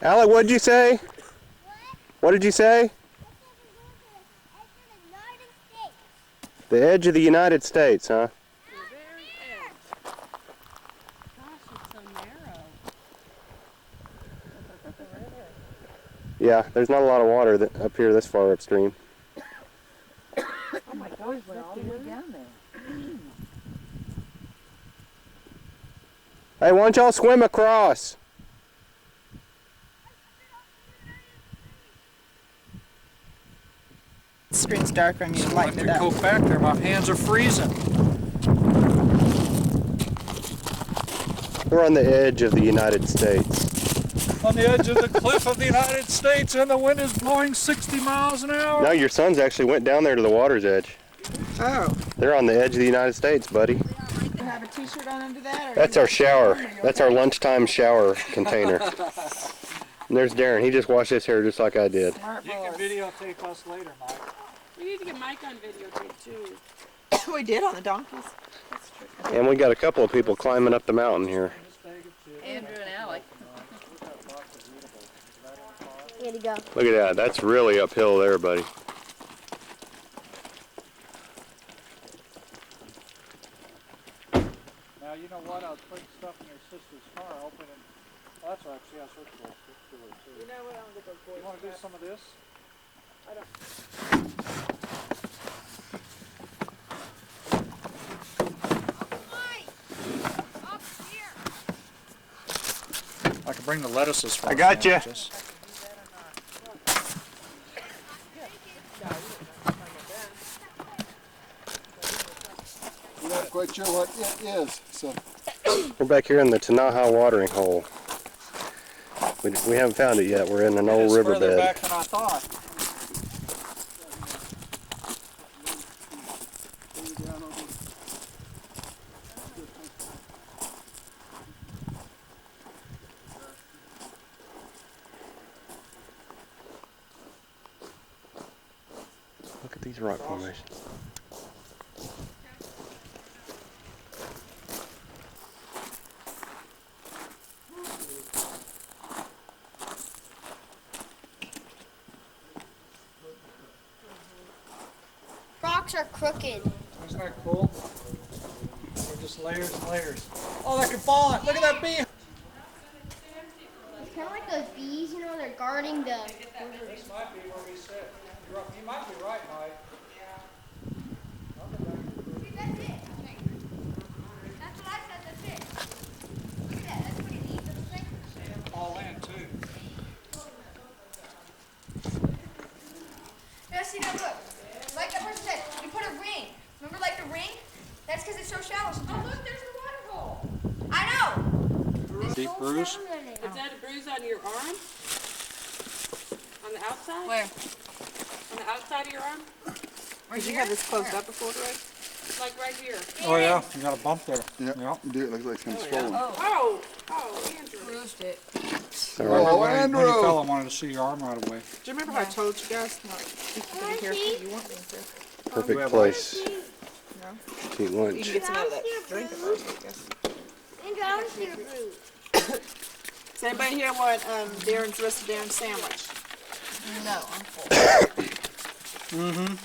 Alec, what'd you say? What did you say? The edge of the United States, huh? The very edge. Gosh, it's so narrow. Yeah, there's not a lot of water up here this far upstream. Oh my gosh, we're all the way down there. Hey, why don't y'all swim across? The screen's darker and you lighten it up. Go back there, my hands are freezing. We're on the edge of the United States. On the edge of the cliff of the United States and the wind is blowing 60 miles an hour. No, your sons actually went down there to the water's edge. Oh. They're on the edge of the United States, buddy. You have a t-shirt on under that? Or That's our shower. That's our lunchtime shower container. And there's Darren. He just washed his hair just like I did. You can videotape us later, Mike. We need to get Mike on videotape too. We did on the donkeys. That's true. And we got a couple of people climbing up the mountain here. Andrew and Alec. Here to go. Look at that. That's really uphill there, buddy. Now, you know what? I was putting stuff in your sister's car, opening. Well, that's right. She has her tools. You know what? I'm going to go for You want to do some of this? I don't. I can bring the lettuces for I got you. We're not quite sure what it is, so. We're back here in the Tanaha watering hole. We haven't found it yet. We're in an old It's further riverbed. back than I thought. Look at these rock formations. Rocks are crooked. Isn't that cool? They're just layers and layers. Oh, that could fall on. Look at that bee. It's kind of like those bees, you know, they're guarding the... This might be where we sit. You might be right, Mike. See, that's it, I think. That's what I said, that's it. Look at that, that's what it needs, that's the thing. All in, too. Now see, now look. Like that person said, you put a ring. Remember like the ring? That's because it's so shallow. So, oh, look, there's the water hole. I know. Deep bruise? Is that a bruise on your arm? On the outside? Where? On the outside of your arm? Right Did you here? have this closed up before, Greg? Like right here. Oh, yeah. You got a bump there. Yeah, you do. It looks like it's kind of swollen. Oh, Andrew. Bruised it. Remember when you fell, I wanted to see your arm right away. Do you remember how I told you guys not to keep it here? You want me to. Perfect place No? to eat You lunch. can get some out of that drink first, I guess. Andrew, I want to see your fruit. Does anybody here want Darren's roast Darren sandwich? No, I'm full. Mm-hmm.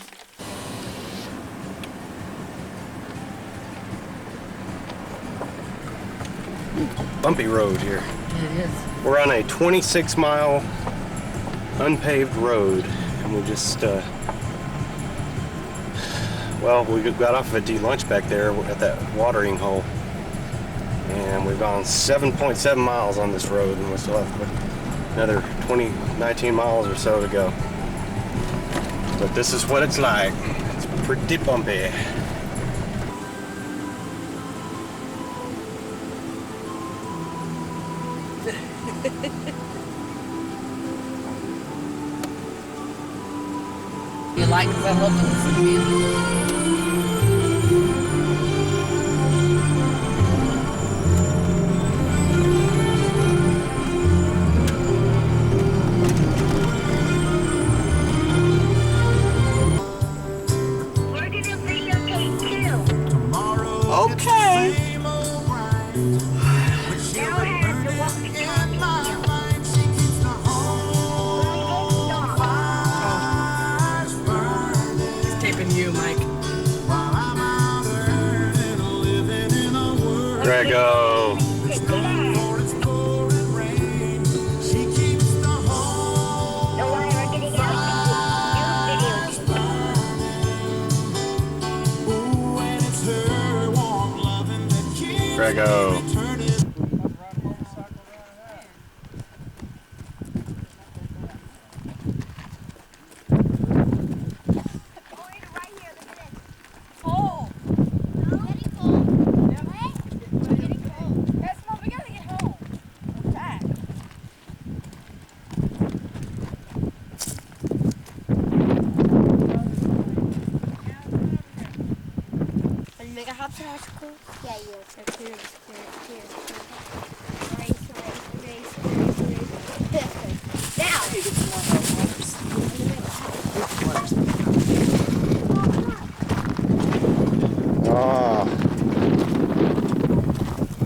Bumpy road here. It is. We're on a 26-mile unpaved road, and we just, well, we got off of a D-lunch back there at that watering hole, and we've gone 7.7 miles on this road, and we still have another 19 miles or so to go. But this is what it's like. It's pretty bumpy. You like, because I love to listen to music. We're going to videotape too. Okay. Now I have to walk the He's taping you, Mike. Grego. Grego. Make a hopscotch? Yeah, you. Cheers. Now. Ah.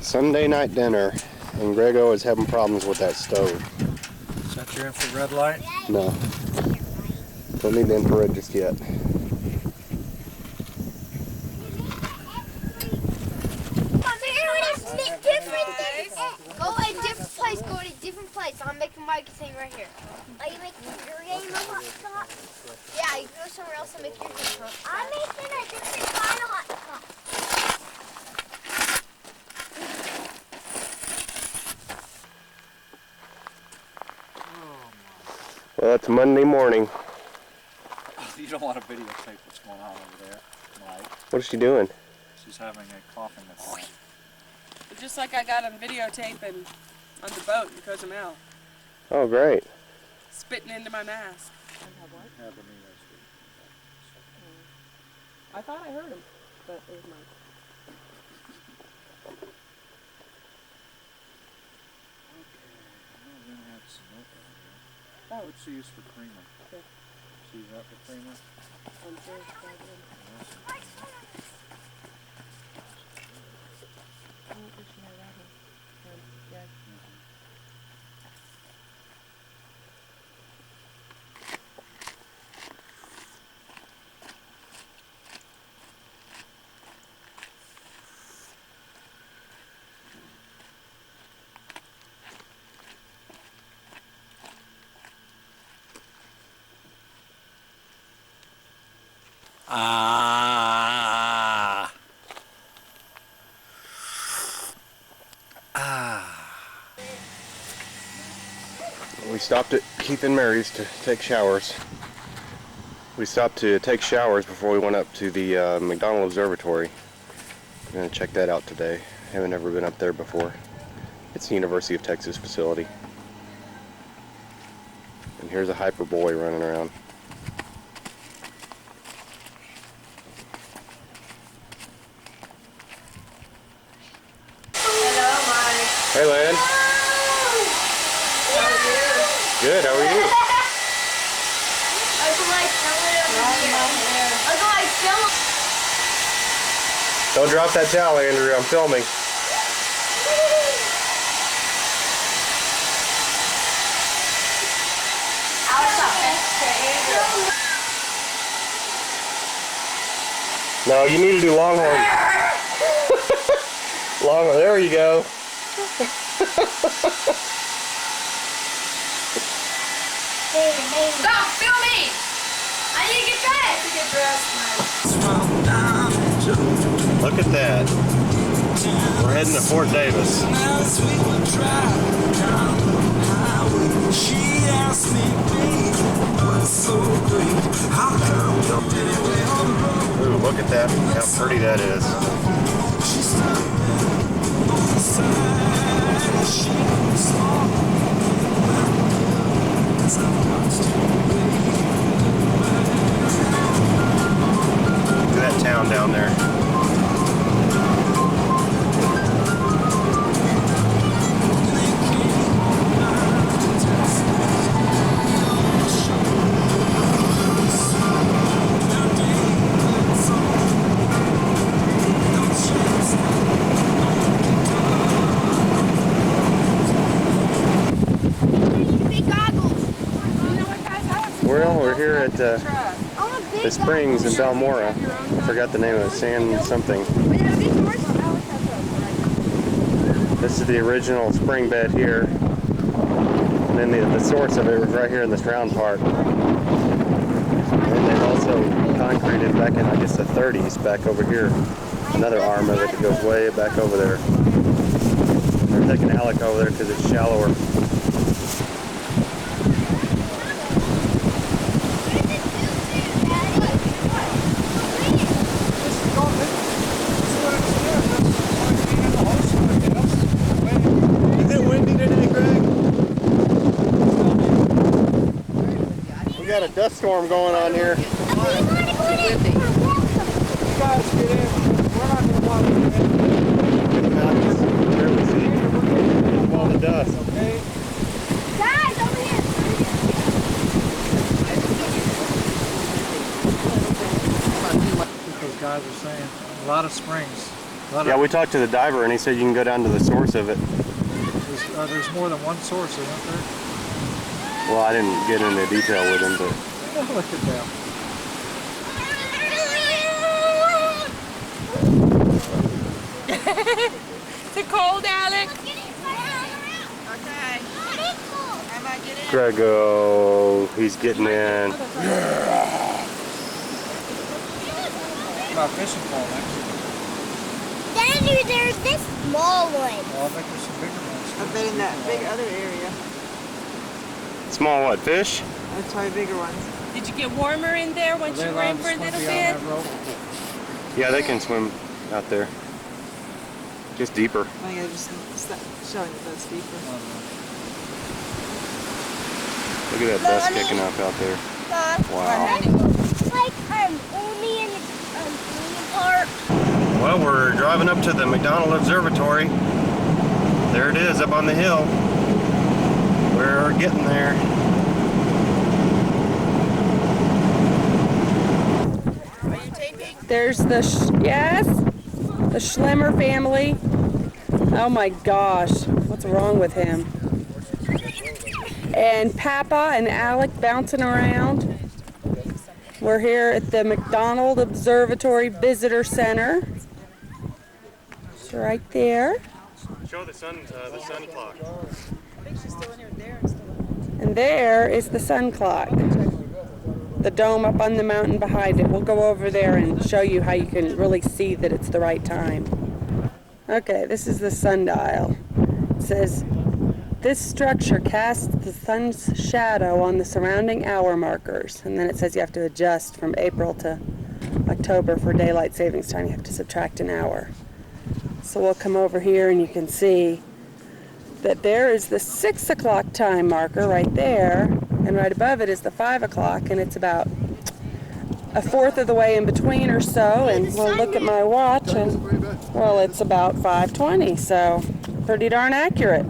Sunday night dinner, and Grego is having problems with that stove. Is that your infrared light? No. Don't need the infrared just yet. Go a different place. Go to a different place. I'm making my thing right here. Are you making your game of hot spot? Yeah, you can go somewhere else and make your game hot spot. I'm making a different kind of hot spot. Well, it's Monday morning. You don't want to videotape what's going on over there, Mike. What is she doing? She's having a coughing attack. Just like I got on videotape and on the boat in Cozumel. Oh, great. Spitting into my mask. I thought I heard him, but it was Mike. What's the use for creamer? Okay. We stopped at Keith and Mary's to take showers. We stopped to take showers before we went up to the McDonald Observatory. We're going to check that out today. Haven't ever been up there before. It's the University of Texas facility. And here's a hyper boy running around. Hello, Mike. Hey, Lynn. How are you? Good, how are you? I can like feel it over here. I can like feel it. Don't drop that towel, Andrew. I'm filming. No, you need to do Longhorn. Longhorn, there you go. Stop, film me! I need to get dressed. Look at that. We're heading to Fort Davis. She asked me, babe, what's so great? How come you did it way on the road? Ooh, look at that. How pretty that is. She stopped there on the side and she saw as I watched Look at that town down there. Well, we're here at the springs in Balmora. I forgot the name of it. Sand something. This is the original spring bed here. And then the source of it was right here in this round part. And they've also concreted back in, I guess, the 30s back over here. Another arm of it that goes way back over there. They're taking Alec over there because it's shallower. We got a dust storm going on here. You guys get in. We're not going to want to get in. The mountains. Barely see all the dust. Okay? Guys, over here. What those guys are saying. A lot of springs. Yeah, we talked to the diver and he said you can go down to the source of it. There's more than one source, isn't there? Well, I didn't get into detail with him, but... Look at them. Is it cold, Alex? Okay. How about get in? Grego, he's getting in. About fishing pole next. Daddy, there's this small one. Well, I think there's some bigger ones. I bet in that big other area. Small what, fish? That's probably bigger ones. Did you get warmer in there once you were in for a little bit? Yeah, they can swim out there. Just deeper. I think I just showing it that's deeper. Look at that dust kicking up out there. Wow. It's like only in the park. Well, we're driving up to the McDonald Observatory. There it is, up on the hill. We're getting there. There's the, yes, the Schlemmer family. Oh my gosh, what's wrong with him? And Papa and Alec bouncing around. We're here at the McDonald Observatory Visitor Center. It's right there. Show the sun clock. And there is the sun clock. The dome up on the mountain behind it. We'll go over there and show you how you can really see that it's the right time. Okay, this is the sundial. It says, this structure casts the sun's shadow on the surrounding hour markers. And then it says you have to adjust from April to October for daylight savings time. You have to subtract an hour. So we'll come over here and you can see that there is the 6 o'clock time marker right there, and right above it is the 5 o'clock, and it's about a fourth of the way in between or so, and we'll look at my watch, and, well, it's about 5:20, so pretty darn accurate.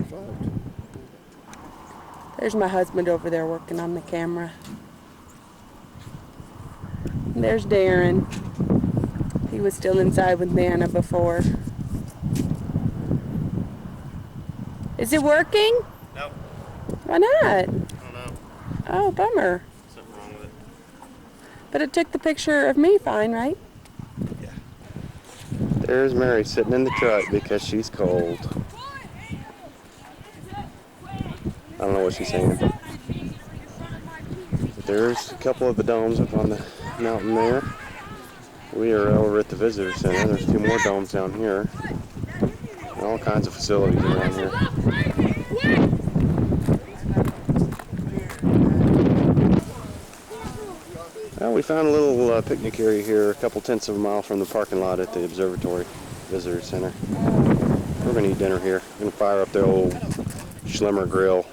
There's my husband over there working on the camera. And there's Darren. He was still inside with Nana before. Is it working? No. Why not? I don't know. Oh, bummer. Something wrong with it. But it took the picture of me fine, right? Yeah. There's Mary sitting in the truck because she's cold. I don't know what she's saying. But there's a couple of the domes up on the mountain there. We are over at the visitor center. There's 2 more domes down here. And all kinds of facilities around here. Well, we found a little picnic area here, a couple tenths of a mile from the parking lot at the Observatory Visitor Center. We're going to eat dinner here. We're going to fire up the old Schlemmer grill.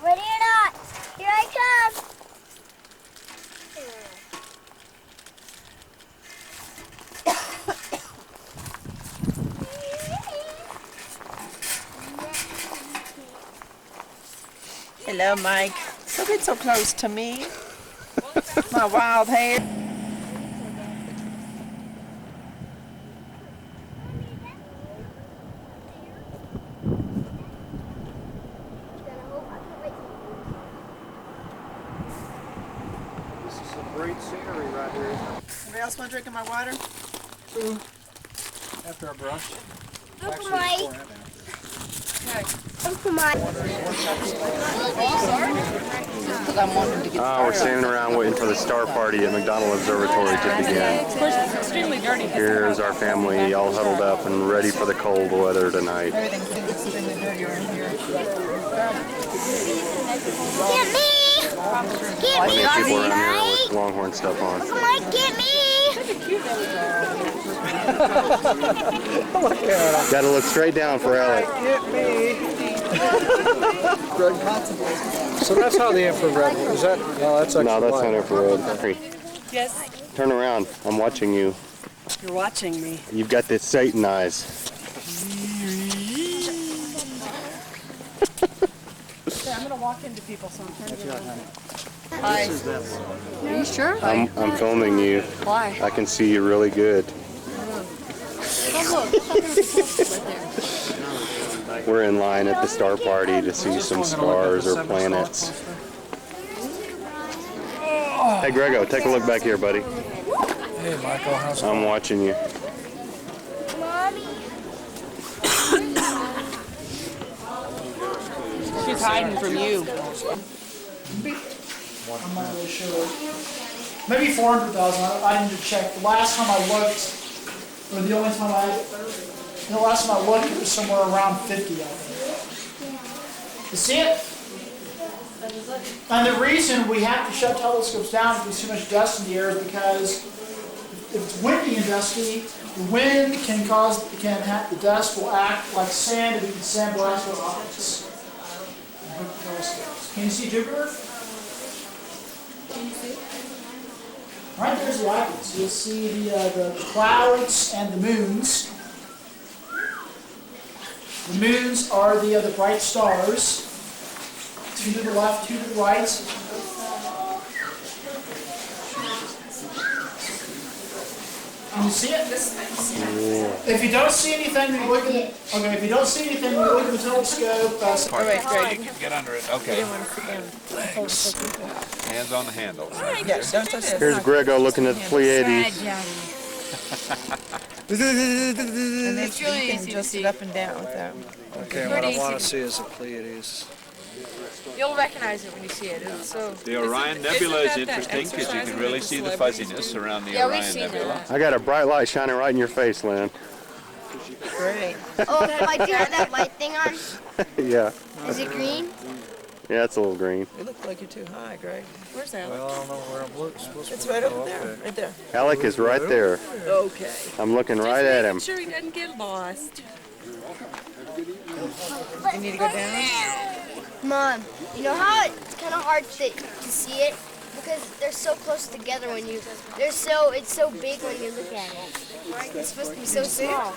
Ready or not? Here I come. Hello, Mike. Don't get so close to me. My wild hair. This is some great scenery right here. Anybody else want to drink of my water? After a brush. Uncle Mike. Okay. Uncle Mike. We're standing around waiting for the star party at McDonald Observatory to begin. Of course, it's extremely dirty. Here's our family all huddled up and ready for the cold weather tonight. Everything's extremely dirty around here. Get me. Get Plenty me. of people around here with Longhorn stuff on. Uncle Mike, get me. Got to look straight down for Alec. Get me. So that's how the infrared is. That no, that's actually No, that's light. not infrared. Hey, Yes, turn around. I'm watching you. you're watching me. You've got this Satan eyes. Okay, I'm going to walk into people, so I'm turning around. Hi. Are you sure? I'm filming you. Why? I can see you really good. We're in line at the star party to see some stars or planets. Hey Grego, take a look back here, buddy. Hey, Michael, how's it I'm watching you. She's hiding from you. I'm not really sure. Maybe 400,000. I need to check. The last time I looked, or the only time the last time I looked, it was somewhere around 50, I think. You see it? And the reason we have to shut telescopes down if there's too much dust in the air is because if it's windy and dusty, the wind can cause, the dust will act like sand if you can sandblast those objects. Can you see Jupiter? Right there's the icons. You'll see the clouds and the moons. The moons are the bright stars. Two to the left, two to the right. Can you see it? If you don't see anything, then look at it. Okay, if you don't see anything, then look at the telescope. All right, Greg. Get under it. You Okay. don't want to sit down. Thanks. Hands on the handle. Yeah, don't touch this. Here's Grego looking at the Pleiades. And then It's really you easy can to adjust see. it up and down with that. Okay, what I want to see is the Pleiades. You'll recognize it when you see it. It's so. The Orion Nebula is interesting because you can really see the fuzziness around the Orion Nebula. I got a bright light shining right in your face, Lynn. Great. Oh, that light thing on? Yeah. Is it green? Yeah, it's a little green. You look like you're too high, Greg. Where's Alec? Well, I don't know where I'm supposed to It's be. right over Oh, there. okay. Right there. Alec is right there. Okay. I'm looking right at him. Make sure he doesn't get lost. You need to go down? Mom, you know how it's kind of hard to see it? Because they're so close together when you, it's so big when you look at it. It's supposed to be so small.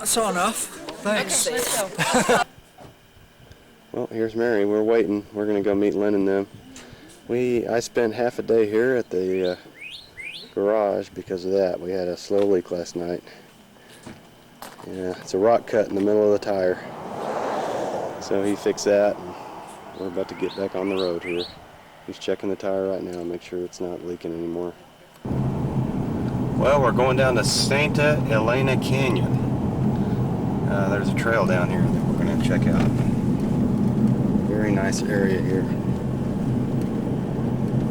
I saw enough. Thanks. Okay, let's go. Well, here's Mary. We're waiting. We're gonna go meet Lynn and them. I spent half a day here at the garage because of that. We had a slow leak last night. Yeah, it's a rock cut in the middle of the tire. So he fixed that, and we're about to get back on the road here. He's checking the tire right now, make sure it's not leaking anymore. Well, we're going down to Santa Elena Canyon. There's a trail down here that we're going to check out. Very nice area here.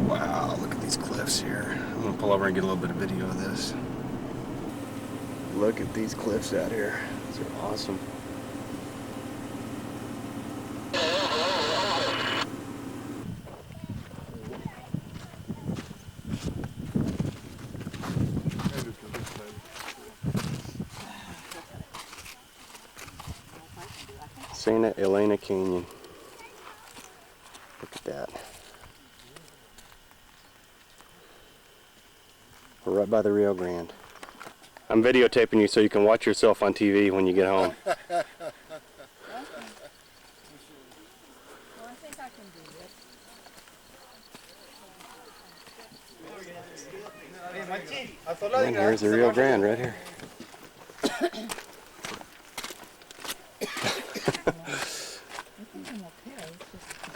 Wow, look at these cliffs here. I'm going to pull over and get a little bit of video of this. Look at these cliffs out here. These are awesome. Santa Elena Canyon. Look at that. We're right by the Rio Grande. I'm videotaping you so you can watch yourself on TV when you get home. And here's the Rio Grande right here.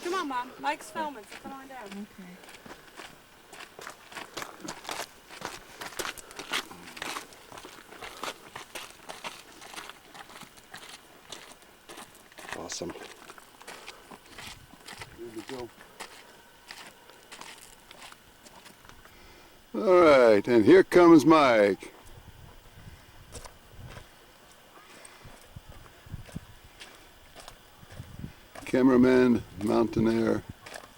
Come on, Mom. Mike's filming, so come on down. Awesome. All right, and here comes Mike. Cameraman, mountaineer,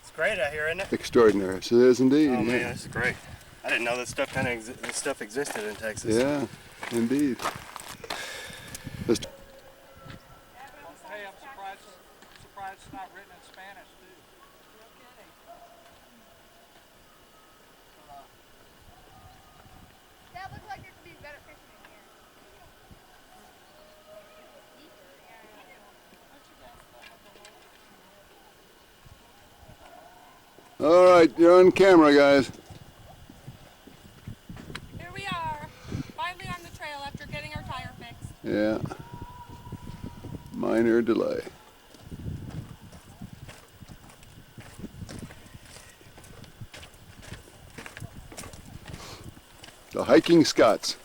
It's great out here, isn't it? extraordinary. Yes, it is indeed. Oh yeah. man, this is great. I didn't know this stuff this stuff existed in Texas. Yeah, indeed. Just Hey, I'm surprised it's not written in Spanish, too. That looks like there could be better fishing in here. all right, you're on camera, guys. Here we are, finally on the trail after getting our tire fixed. Yeah. Minor delay. The Hiking Scots.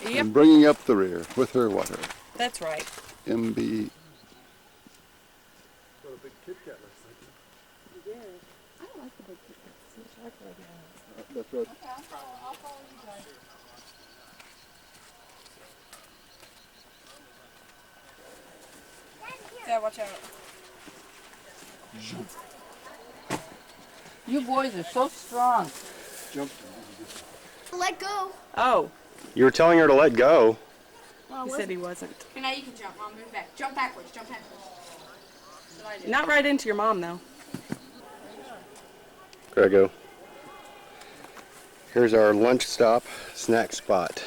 Yep. And bringing up the rear with her water. That's right. MB. That's right. Yeah, watch out. You boys are so strong. Jump. Let go. Oh. You were telling her to let go. He said he wasn't. Okay, now you can jump. Mom, move back. Jump backwards. Jump backwards. Not right into your mom, though. Grego. Here's our lunch stop, snack spot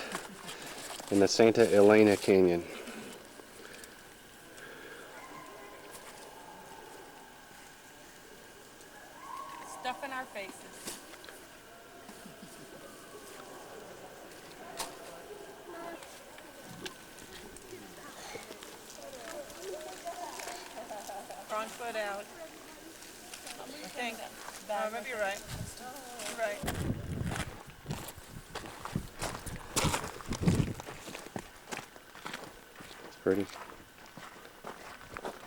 in the Santa Elena Canyon. Stuff in our faces. Wrong foot out. I think. Maybe you're right. You're right. It's pretty.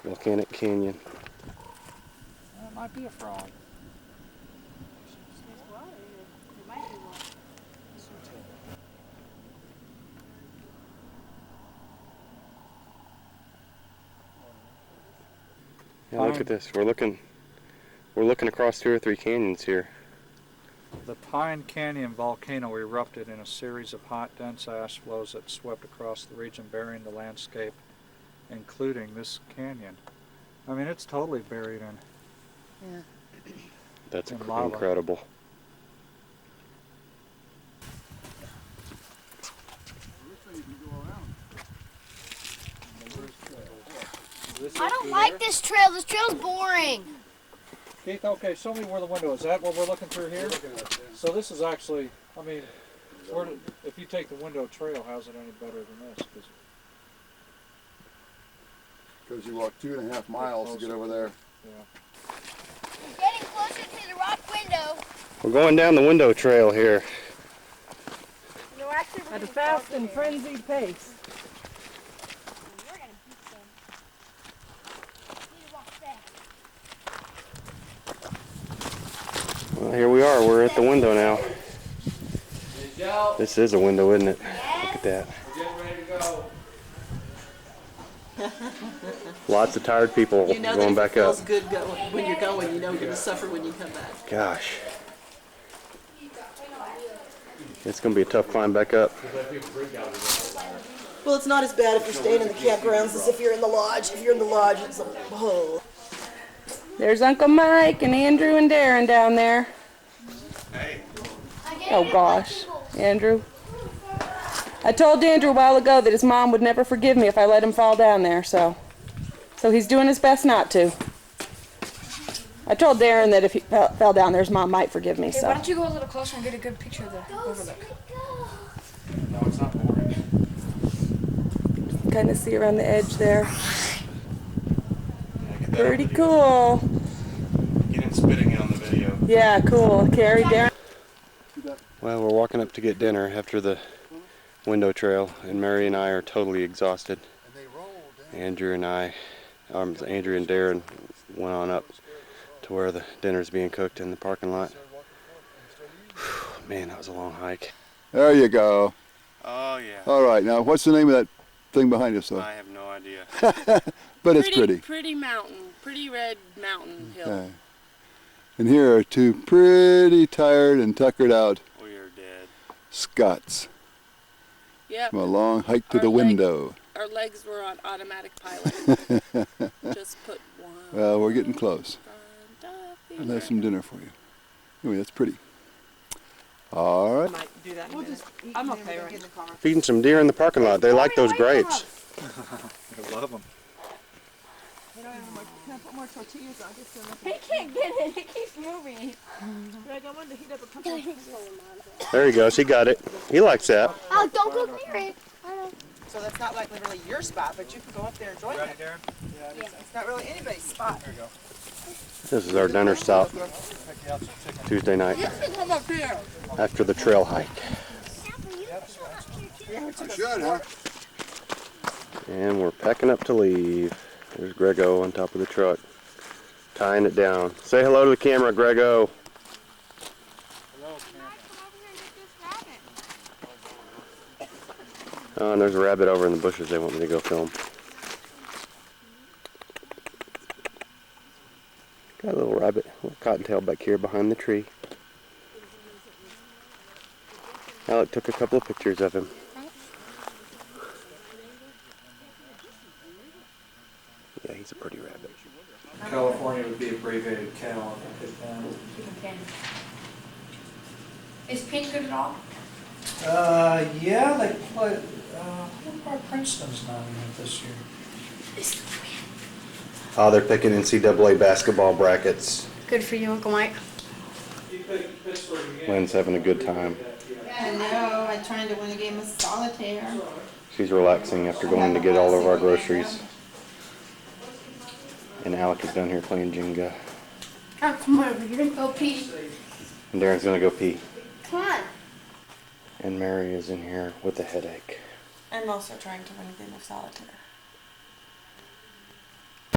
Volcanic Canyon. That might be a frog. Yeah, look at this. We're looking across 2 or 3 canyons here. The Pine Canyon volcano erupted in a series of hot, dense ash flows that swept across the region, burying the landscape, including this canyon. I mean, it's totally buried in. Yeah. That's in lava. incredible. I don't like this trail. This trail's boring. Keith, okay, show me where the window is. Is that what we're looking through here? So this is actually, I mean, if you take the window trail, how's it any better than this? Because you walk 2.5 miles to get over there. Yeah. We're getting closer to the rock window. We're going down the window trail here. No, actually, At a fast and frenzied pace. Well, here we are. We're at the window now. This is a window, isn't it? Look at that. We're getting ready to go. Lots of tired people You know going that back it up. feels good when you're going. You know you're going to suffer when you come back. Gosh. It's going to be a tough climb back up. Well, it's not as bad if you're staying in the campgrounds as if you're in the lodge. If you're in the lodge, it's a whole. There's Uncle Mike and Andrew and Darren down there. Hey. Oh gosh, Andrew. I told Andrew a while ago that his mom would never forgive me if I let him fall down there, so he's doing his best not to. I told Darren that if he fell down there, his mom might forgive me. Hey, So. why don't you go a little closer and get a good picture of the overlook? No, it's not boring. Kind of see around the edge there. Yeah, get that Pretty on video. cool. Get him spitting it on the video. Yeah, cool. Carrie, Darren. Well, we're walking up to get dinner after the window trail, and Mary and I are totally exhausted. Andrew and Darren went on up to where the dinner's being cooked in the parking lot. Man, that was a long hike. There you go. Oh, yeah. All right, now what's the name of that thing behind us, though? I have no idea. But it's pretty. Pretty mountain. Pretty red mountain hill. Okay. And here are 2 pretty tired and tuckered out We are dead. Scots Yep. from a long hike to the window. Our legs were on automatic pilot. Just put one. Well, we're getting close. I'll have some dinner for you. Anyway, that's pretty. All right. Might do that in a minute. I'm okay right now. Feeding some deer in the parking lot. They like those grapes. I love them. Can I put more tortillas on? Just He can't get it. It keeps moving. Greg, I wanted to heat up a couple There he goes. He got it. He likes that. Oh, don't go near it. So that's not like literally your spot, but you can go up there and join it. It's not really anybody's spot. There you go. This is our dinner stop. Tuesday night Come up here. after the trail hike. I should, huh? And we're packing up to leave. There's Grego on top of the truck, tying it down. Say hello to the camera, Grego. Oh, and there's a rabbit over in the bushes they want me to go film. Got a little rabbit, a little cottontail back here behind the tree. Alec took a couple of pictures of him. Yeah, he's a pretty Party Rabbit. California would be abbreviated Cal. Is Penn good at all? Yeah, they played. Princeton's not in it this year. Oh, they're picking NCAA basketball brackets. Good for you, Uncle Mike. Lynn's having a good time. I know, I'm trying to win a game of solitaire. She's relaxing after going to get all of our groceries. And Alec is down here playing Jenga. Oh, come on over here. Go pee. And Darren's gonna go pee. Come on. And Mary is in here with a headache. I'm also trying to win a game of solitaire.